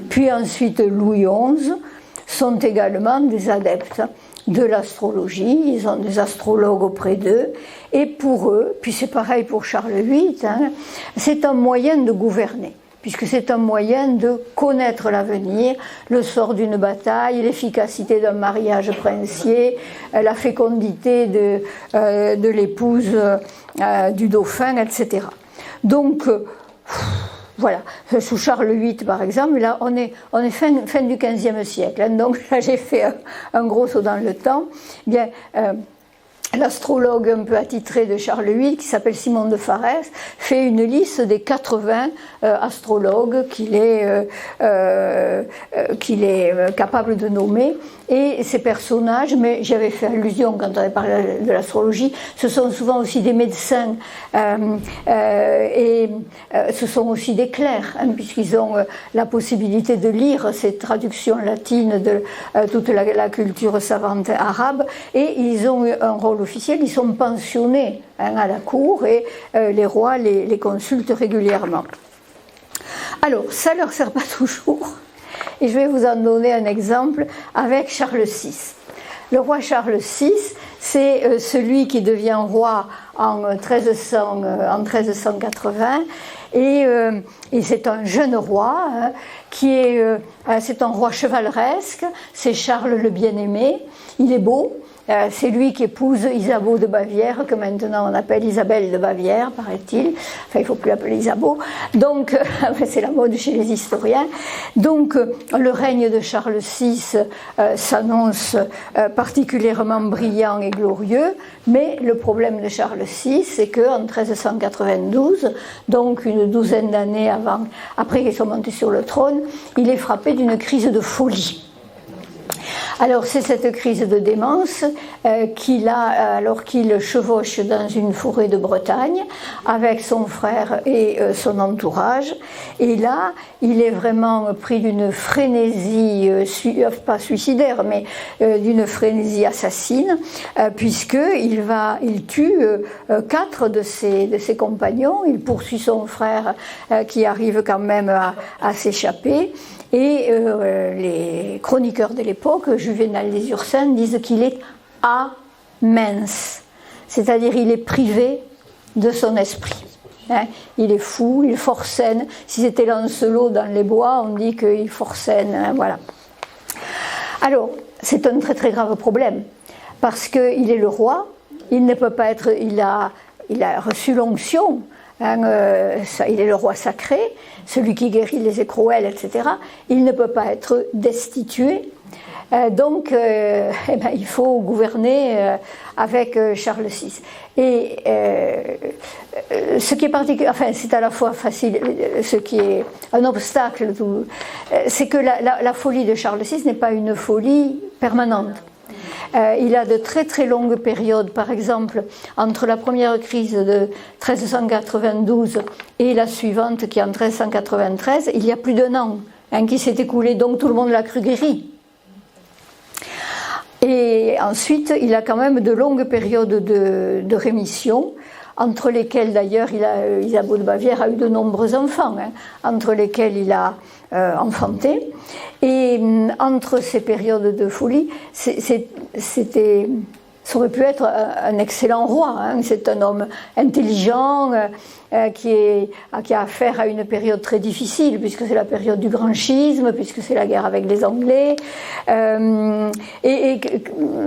puis ensuite Louis XI, sont également des adeptes de l'astrologie. Ils ont des astrologues auprès d'eux, et pour eux, puis c'est pareil pour Charles VIII, c'est un moyen de gouverner, puisque c'est un moyen de connaître l'avenir, le sort d'une bataille, l'efficacité d'un mariage princier, la fécondité de l'épouse du dauphin, etc. Donc, voilà, sous Charles VIII par exemple, là on est fin du XVe siècle, donc là j'ai fait un gros saut dans le temps. Bien, l'astrologue un peu attitré de Charles VIII, qui s'appelle Simon de Farès, fait une liste des 80 astrologues qu'il est capable de nommer. Et ces personnages, mais j'avais fait allusion quand on avait parlé de l'astrologie, ce sont souvent aussi des médecins et ce sont aussi des clercs, puisqu'ils ont la possibilité de lire ces traductions latines de toute la culture savante arabe, et ils ont un rôle officiel, ils sont pensionnés à la cour, et les rois les consultent régulièrement. Alors, ça ne leur sert pas toujours. Et je vais vous en donner un exemple avec Charles VI. Le roi Charles VI, c'est celui qui devient roi en 1380, et c'est un jeune roi c'est un roi chevaleresque, c'est Charles le Bien-Aimé, il est beau. C'est lui qui épouse Isabeau de Bavière, que maintenant on appelle Isabelle de Bavière, paraît-il. Enfin, il ne faut plus l'appeler Isabeau. Donc, c'est la mode chez les historiens. Donc, le règne de Charles VI s'annonce particulièrement brillant et glorieux, mais le problème de Charles VI, c'est qu'en 1392, donc une douzaine d'années après qu'ils soient montés sur le trône, il est frappé d'une crise de folie. Alors c'est cette crise de démence qu'il a alors qu'il chevauche dans une forêt de Bretagne avec son frère et son entourage, et là il est vraiment pris d'une frénésie, pas suicidaire, mais d'une frénésie assassine, puisqu'il tue 4 de ses compagnons, il poursuit son frère qui arrive quand même à s'échapper. Et les chroniqueurs de l'époque, Juvénal des Ursins, disent qu'il est amens, c'est-à-dire il est privé de son esprit. Il est fou, il forcène. Si c'était Lancelot dans les bois, on dit qu'il forcène. Voilà. Alors, c'est un très très grave problème, parce qu'il est le roi, il ne peut pas être. Il a reçu l'onction. Il est le roi sacré, celui qui guérit les écrouelles, etc. Il ne peut pas être destitué. Donc, il faut gouverner avec Charles VI. Et ce qui est particulier, enfin, c'est à la fois facile, ce qui est un obstacle, c'est que la folie de Charles VI n'est pas une folie permanente. Il a de très très longues périodes, par exemple entre la première crise de 1392 et la suivante qui est en 1393, il y a plus d'1 an qui s'est écoulé, donc tout le monde l'a cru guéri. Et ensuite il a quand même de longues périodes de rémission, entre lesquelles d'ailleurs Isabeau de Bavière a eu de nombreux enfants, entre lesquels il a enfanté. Et entre ces périodes de folie, c'était ça aurait pu être un excellent roi. Hein. C'est un homme intelligent qui a affaire à une période très difficile, puisque c'est la période du grand schisme, puisque c'est la guerre avec les Anglais. Et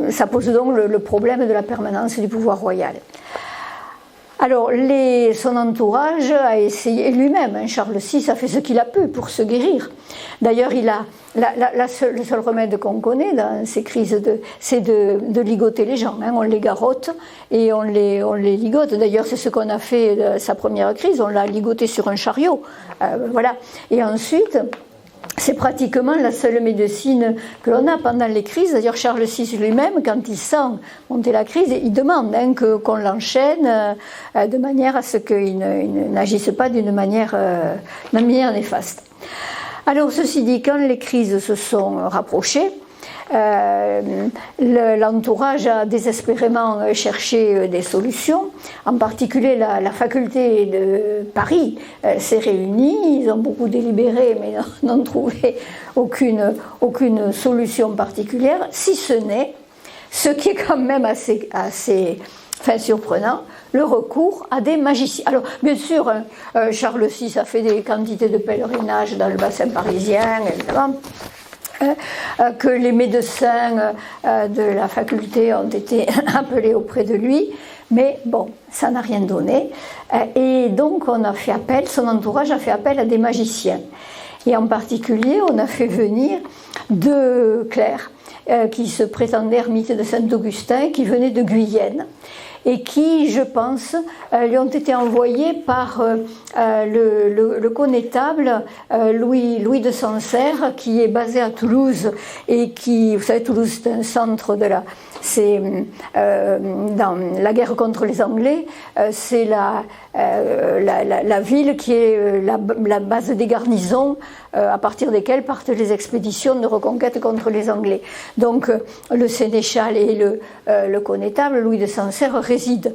ça pose donc le problème de la permanence du pouvoir royal. Alors, son entourage a essayé lui-même, hein, Charles VI a fait ce qu'il a pu pour se guérir. D'ailleurs, le seul remède qu'on connaît dans ces crises, c'est de ligoter les gens. Hein. On les garrotte et on les ligote. D'ailleurs, c'est ce qu'on a fait de sa première crise, on l'a ligoté sur un chariot. Voilà. Et ensuite, c'est pratiquement la seule médecine que l'on a pendant les crises. D'ailleurs, Charles VI lui-même, quand il sent monter la crise, il demande qu'on l'enchaîne de manière à ce qu'il n'agisse pas d'une manière néfaste. Alors, ceci dit, quand les crises se sont rapprochées, l'entourage a désespérément cherché des solutions. En particulier, la faculté de Paris s'est réunie. Ils ont beaucoup délibéré, mais n'ont trouvé aucune solution particulière, si ce n'est, ce qui est quand même assez surprenant, le recours à des magiciens. Alors, bien sûr, Charles VI a fait des quantités de pèlerinages dans le bassin parisien, évidemment. Que les médecins de la faculté ont été appelés auprès de lui, mais bon, ça n'a rien donné. Et donc, son entourage a fait appel à des magiciens. Et en particulier, on a fait venir 2 clercs qui se prétendaient ermites de Saint-Augustin, qui venaient de Guyenne, et qui, je pense, lui ont été envoyés par le connétable Louis de Sancerre, qui est basé à Toulouse, et qui, vous savez, Toulouse c'est un centre dans la guerre contre les Anglais, c'est la ville qui est la base des garnisons à partir desquelles partent les expéditions de reconquête contre les Anglais. Donc le sénéchal et le connétable Louis de Sancerre résident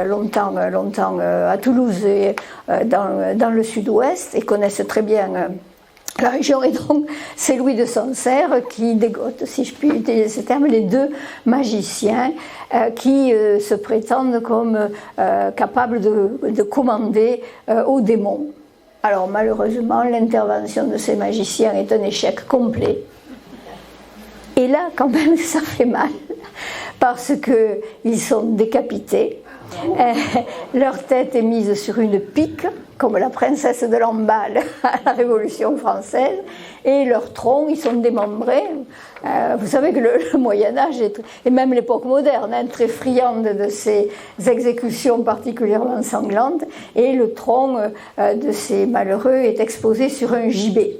longtemps à Toulouse et dans le sud-ouest et connaissent très bien la région, et donc c'est Louis de Sancerre qui dégote, si je puis utiliser ce terme, les 2 magiciens qui se prétendent comme capables de commander aux démons. Alors malheureusement, l'intervention de ces magiciens est un échec complet. Et là, quand même, ça fait mal, parce qu'ils sont décapités. Leur tête est mise sur une pique, comme la princesse de Lamballe à la Révolution française, et leurs troncs, ils sont démembrés. Vous savez que le Moyen-Âge, et même l'époque moderne, très friande de ces exécutions particulièrement sanglantes, et le tronc de ces malheureux est exposé sur un gibet.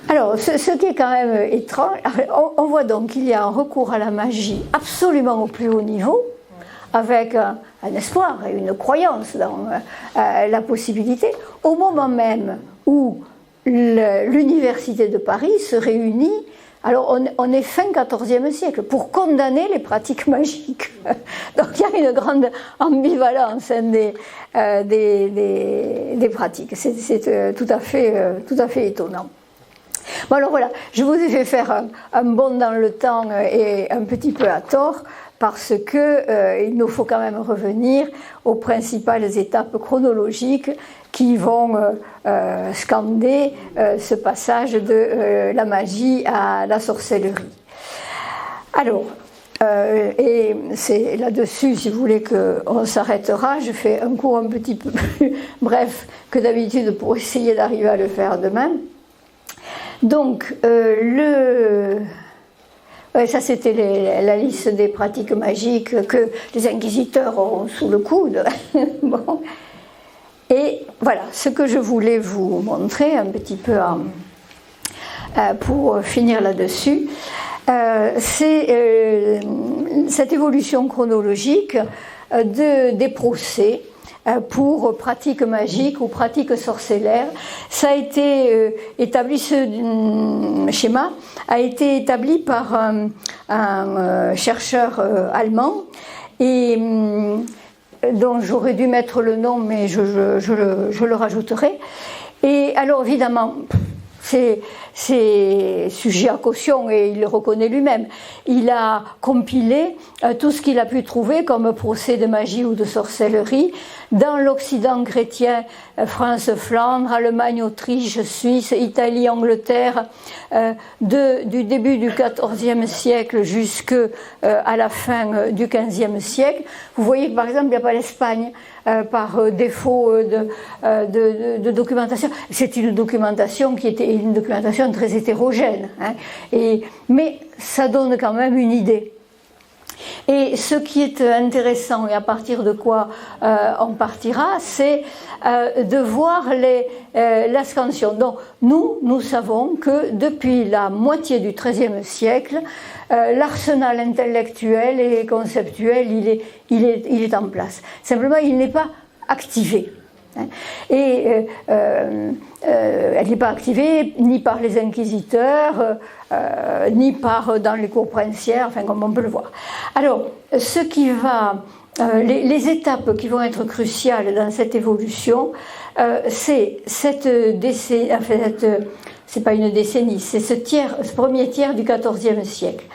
Alors, ce qui est quand même étrange, on voit donc qu'il y a un recours à la magie absolument au plus haut niveau, avec un espoir et une croyance dans la possibilité, au moment même où l'université de Paris se réunit. Alors on est fin XIVe siècle pour condamner les pratiques magiques. Donc il y a une grande ambivalence des pratiques. C'est tout à fait étonnant. Bon alors voilà, je vous ai fait faire un bond dans le temps et un petit peu à tort, parce que il nous faut quand même revenir aux principales étapes chronologiques qui vont scander ce passage de la magie à la sorcellerie. Alors, et c'est là-dessus, si vous voulez, qu'on s'arrêtera. Je fais un cours un petit peu plus bref que d'habitude pour essayer d'arriver à le faire demain. Donc, ça c'était la liste des pratiques magiques que les inquisiteurs ont sous le coude. Bon. Et voilà, ce que je voulais vous montrer un petit peu pour finir là-dessus, c'est cette évolution chronologique des procès pour pratiques magiques ou pratiques sorcellaires. Ça a été établi, ce schéma a été établi par un chercheur allemand et dont j'aurais dû mettre le nom, mais je le rajouterai. Et alors évidemment, c'est sujet à caution et il le reconnaît lui-même. Il a compilé tout ce qu'il a pu trouver comme procès de magie ou de sorcellerie dans l'Occident chrétien, France, Flandre, Allemagne, Autriche, Suisse, Italie, Angleterre, du début du XIVe siècle jusqu'à la fin du XVe siècle. Vous voyez que par exemple, il n'y a pas l'Espagne par défaut de documentation. C'est une documentation qui était une documentation très hétérogène, hein, mais ça donne quand même une idée. Et ce qui est intéressant, et à partir de quoi on partira, c'est de voir la scansion. Donc nous savons que depuis la moitié du XIIIe siècle, l'arsenal intellectuel et conceptuel, il est en place. Simplement, il n'est pas activé. Et elle n'est pas activée ni par les inquisiteurs, ni dans les cours princières, enfin comme on peut le voir. Alors, les étapes qui vont être cruciales dans cette évolution, c'est c'est pas une décennie, c'est ce premier tiers du XIVe siècle.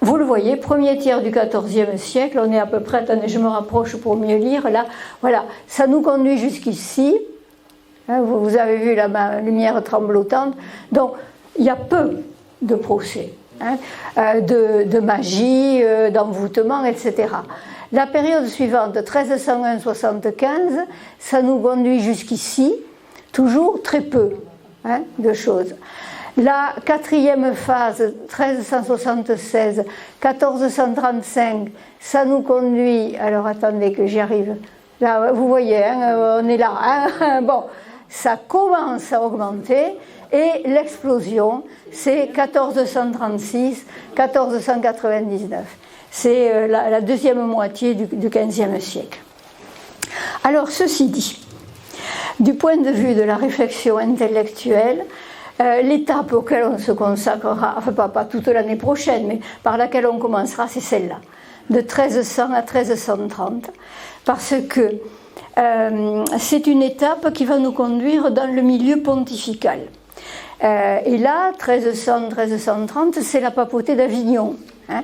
Vous le voyez, premier tiers du XIVe siècle, on est à peu près, attendez, je me rapproche pour mieux lire, là, voilà, ça nous conduit jusqu'ici, hein, vous avez vu la lumière tremblotante, donc il y a peu de procès, hein, de magie, d'envoûtement, etc. La période suivante, 1301-75, ça nous conduit jusqu'ici, toujours très peu, hein, de choses. La quatrième phase, 1376-1435, ça nous conduit, alors attendez que j'y arrive, là vous voyez, hein, on est là, hein, bon, ça commence à augmenter, et l'explosion, c'est 1436-1499, c'est la deuxième moitié du XVe siècle. Alors ceci dit, du point de vue de la réflexion intellectuelle, l'étape auquel on se consacrera, enfin pas toute l'année prochaine, mais par laquelle on commencera, c'est celle-là, de 1300 à 1330, parce que c'est une étape qui va nous conduire dans le milieu pontifical. Et là, 1300-1330, c'est la papauté d'Avignon. Hein.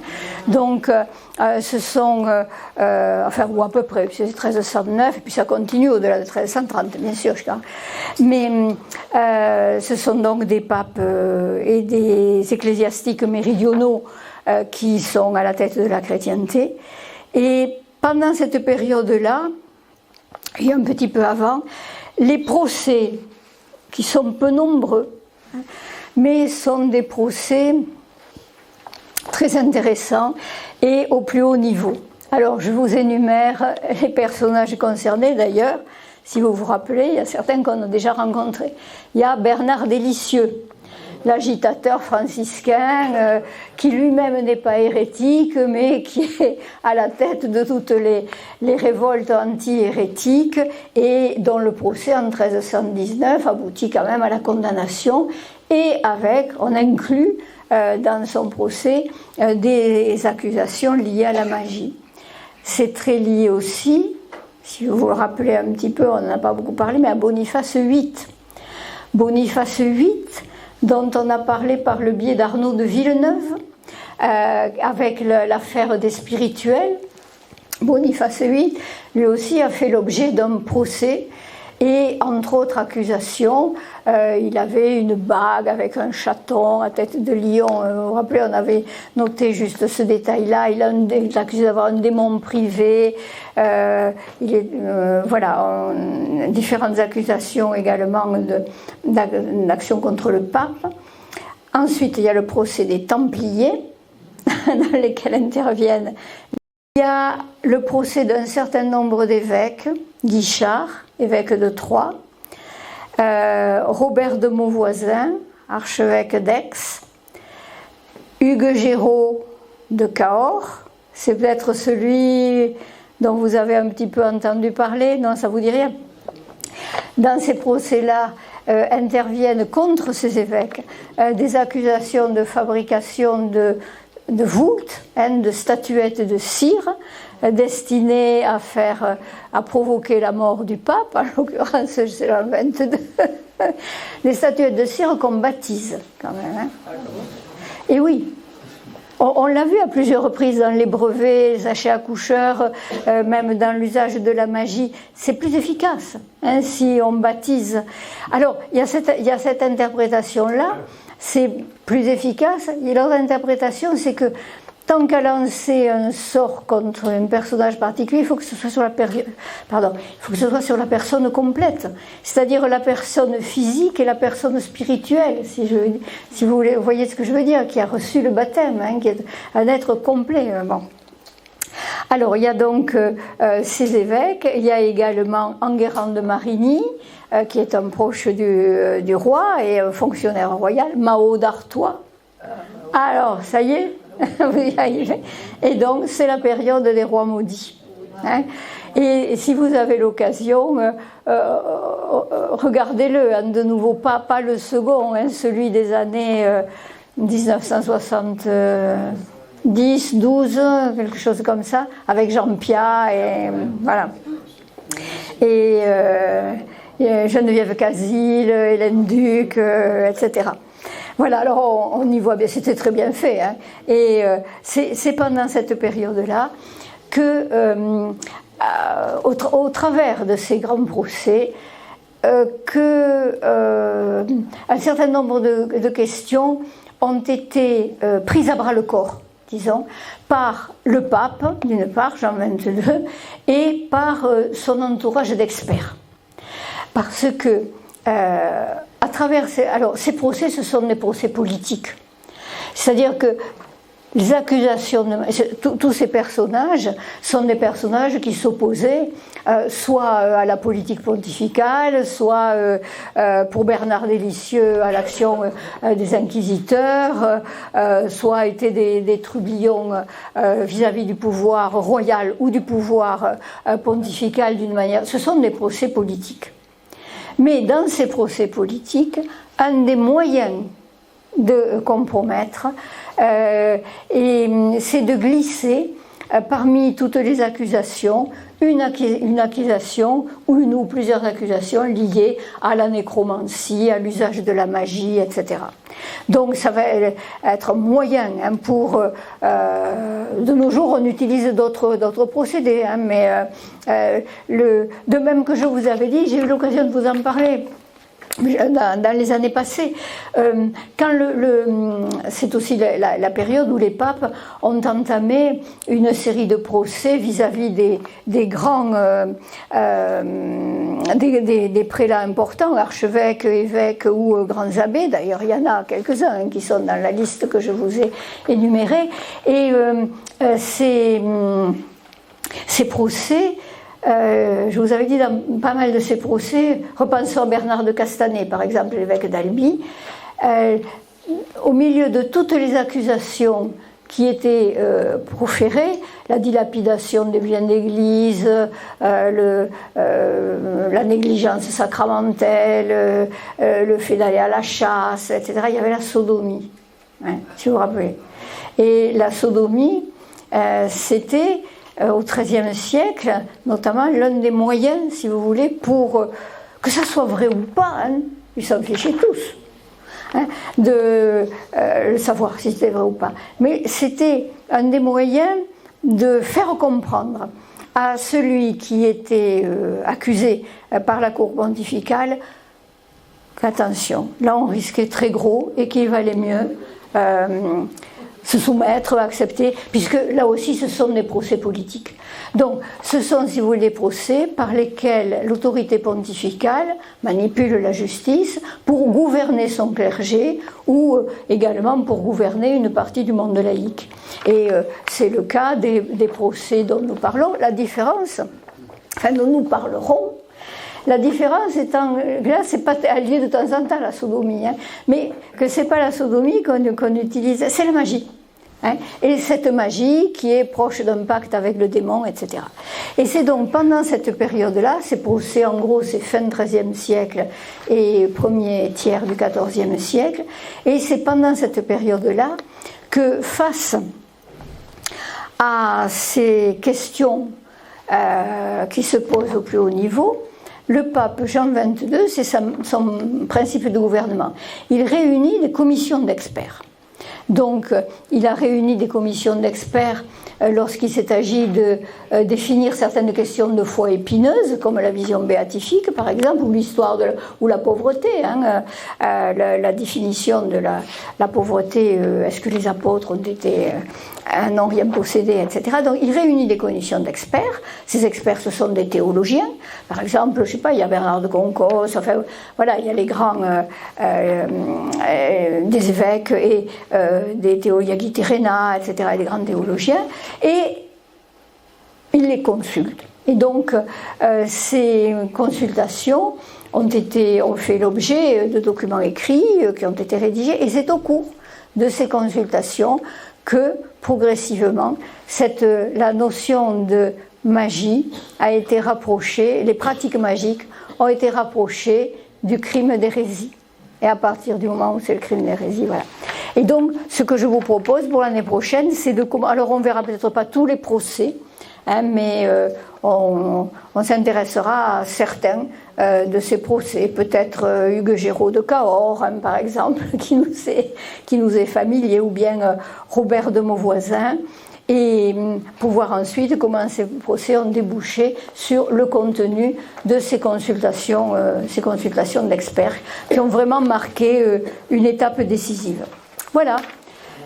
Donc, ce sont, enfin, ou à peu près, c'est 1309, et puis ça continue au-delà de 1330, bien sûr. Mais ce sont donc des papes et des ecclésiastiques méridionaux qui sont à la tête de la chrétienté. Et pendant cette période-là, et un petit peu avant, les procès, qui sont peu nombreux, mais sont des procès très intéressants et au plus haut niveau. Alors je vous énumère les personnages concernés d'ailleurs, si vous vous rappelez, il y a certains qu'on a déjà rencontrés. Il y a Bernard des Lisieux, l'agitateur franciscain qui lui-même n'est pas hérétique mais qui est à la tête de toutes les révoltes anti-hérétiques et dont le procès en 1319 aboutit quand même à la condamnation et on inclut dans son procès des accusations liées à la magie. C'est très lié aussi, si vous vous le rappelez un petit peu, on n'en a pas beaucoup parlé, mais à Boniface VIII. Boniface VIII, dont on a parlé par le biais d'Arnaud de Villeneuve, avec l'affaire des spirituels. Boniface VIII, lui aussi, a fait l'objet d'un procès et, entre autres accusations, il avait une bague avec un chaton à tête de lion. Vous vous rappelez, on avait noté juste ce détail-là. Il est accusé d'avoir un démon privé. Différentes accusations également d'action contre le pape. Ensuite, il y a le procès des Templiers, dans lesquels interviennent. Il y a le procès d'un certain nombre d'évêques, Guichard, évêque de Troyes, Robert de Mauvoisin, archevêque d'Aix, Hugues Géraud de Cahors, c'est peut-être celui dont vous avez un petit peu entendu parler, non, ça vous dit rien? Dans ces procès-là, interviennent contre ces évêques des accusations de fabrication voûtes, de statuettes de cire, destinées à provoquer la mort du pape, en l'occurrence c'est l'an 22, des statuettes de cire qu'on baptise quand même. Et oui, on l'a vu à plusieurs reprises dans les brevets, les sachets accoucheurs, même dans l'usage de la magie, c'est plus efficace si on baptise. Alors, il y a cette interprétation-là, c'est plus efficace. Et l'autre interprétation, c'est que tant qu'à lancer un sort contre un personnage particulier, il faut que ce soit sur la personne complète, c'est-à-dire la personne physique et la personne spirituelle, si vous voyez ce que je veux dire, qui a reçu le baptême, qui est un être complet. Bon. Alors, il y a donc ces évêques, il y a également Enguerrand de Marigny, qui est un proche du roi et un fonctionnaire royal, Mao d'Artois. Alors, ça y est, vous y arrivez. Et donc, c'est la période des rois maudits. Et si vous avez l'occasion, regardez-le, de nouveau, pas le second, celui des années 1970, 12, quelque chose comme ça, avec Jean Piat, et voilà. Et Geneviève Casil, Hélène Duc, etc. Voilà, alors on y voit bien, c'était très bien fait. Et c'est pendant cette période-là que, au travers de ces grands procès, un certain nombre de questions ont été prises à bras le corps, disons, par le pape, d'une part, Jean XXII, et par son entourage d'experts. Parce que, à travers ces procès, ce sont des procès politiques. C'est-à-dire que les accusations, tous ces personnages sont des personnages qui s'opposaient soit à la politique pontificale, soit pour Bernard Délicieux à l'action des inquisiteurs, soit étaient des trublions vis-à-vis du pouvoir royal ou du pouvoir pontifical d'une manière. Ce sont des procès politiques. Mais dans ces procès politiques, un des moyens de compromettre, c'est de glisser parmi toutes les accusations une accusation ou une ou plusieurs accusations liées à la nécromancie, à l'usage de la magie, etc. Donc ça va être moyen pour... de nos jours, on utilise d'autres procédés, mais de même que je vous avais dit, j'ai eu l'occasion de vous en parler dans les années passées, quand c'est aussi la période où les papes ont entamé une série de procès vis-à-vis des grands des prélats importants, archevêques, évêques ou grands abbés. D'ailleurs, il y en a quelques-uns qui sont dans la liste que je vous ai énumérée. Et ces procès, je vous avais dit dans pas mal de ces procès, repensons à Bernard de Castanet, par exemple, l'évêque d'Albi, au milieu de toutes les accusations qui étaient proférées, la dilapidation des biens d'église, la négligence sacramentelle, le fait d'aller à la chasse, etc., il y avait la sodomie, si vous vous rappelez. Et la sodomie, c'était... au XIIIe siècle, notamment, l'un des moyens, si vous voulez, pour que ça soit vrai ou pas, ils s'en fichaient tous, de savoir si c'était vrai ou pas. Mais c'était un des moyens de faire comprendre à celui qui était accusé par la cour pontificale qu'attention, là on risquait très gros et qu'il valait mieux se soumettre, accepter, puisque là aussi ce sont des procès politiques. Donc ce sont, si vous voulez, des procès par lesquels l'autorité pontificale manipule la justice pour gouverner son clergé ou également pour gouverner une partie du monde laïque. Et c'est le cas des procès dont nous parlons. La différence, enfin dont nous parlerons, la différence étant, là, c'est pas allié de temps en temps la sodomie, mais que c'est pas la sodomie qu'on utilise, c'est la magie. Et cette magie qui est proche d'un pacte avec le démon, etc. Et c'est donc pendant cette période-là, c'est en gros c'est fin XIIIe siècle et premier tiers du XIVe siècle, et c'est pendant cette période-là que face à ces questions qui se posent au plus haut niveau, le pape Jean XXII, c'est son principe de gouvernement. Il réunit des commissions d'experts. Donc, il a réuni des commissions d'experts lorsqu'il s'est agi de définir certaines questions de foi épineuses, comme la vision béatifique, par exemple, ou l'histoire ou la pauvreté. La définition de la pauvreté, est-ce que les apôtres ont été n'ont rien possédé, etc. Donc, il réunit des commissions d'experts. Ces experts, ce sont des théologiens. Par exemple, je sais pas, il y a Bernard de Concosse, enfin, voilà, il y a les grands des évêques et des théologiens, Terena, etc., des grands théologiens, et il les consulte. Et donc, ces consultations ont fait l'objet de documents écrits qui ont été rédigés, et c'est au cours de ces consultations que, progressivement, la notion de magie a été rapprochée, les pratiques magiques ont été rapprochées du crime d'hérésie. Et à partir du moment où c'est le crime d'hérésie, voilà. Et donc, ce que je vous propose pour l'année prochaine, c'est alors on verra peut-être pas tous les procès, mais on s'intéressera à certains de ces procès, peut-être Hugues Géraud de Cahors, par exemple, qui nous est familier, ou bien Robert de Mauvoisin, et pour voir ensuite comment ces procès ont débouché sur le contenu de ces consultations d'experts, qui ont vraiment marqué une étape décisive. Voilà,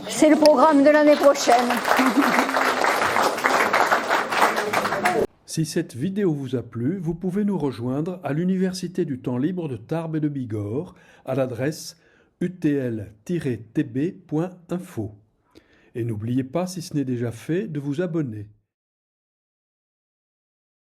c'est le programme de l'année prochaine. Si cette vidéo vous a plu, vous pouvez nous rejoindre à l'Université du temps libre de Tarbes et de Bigorre à l'adresse utl-tb.info. Et n'oubliez pas, si ce n'est déjà fait, de vous abonner.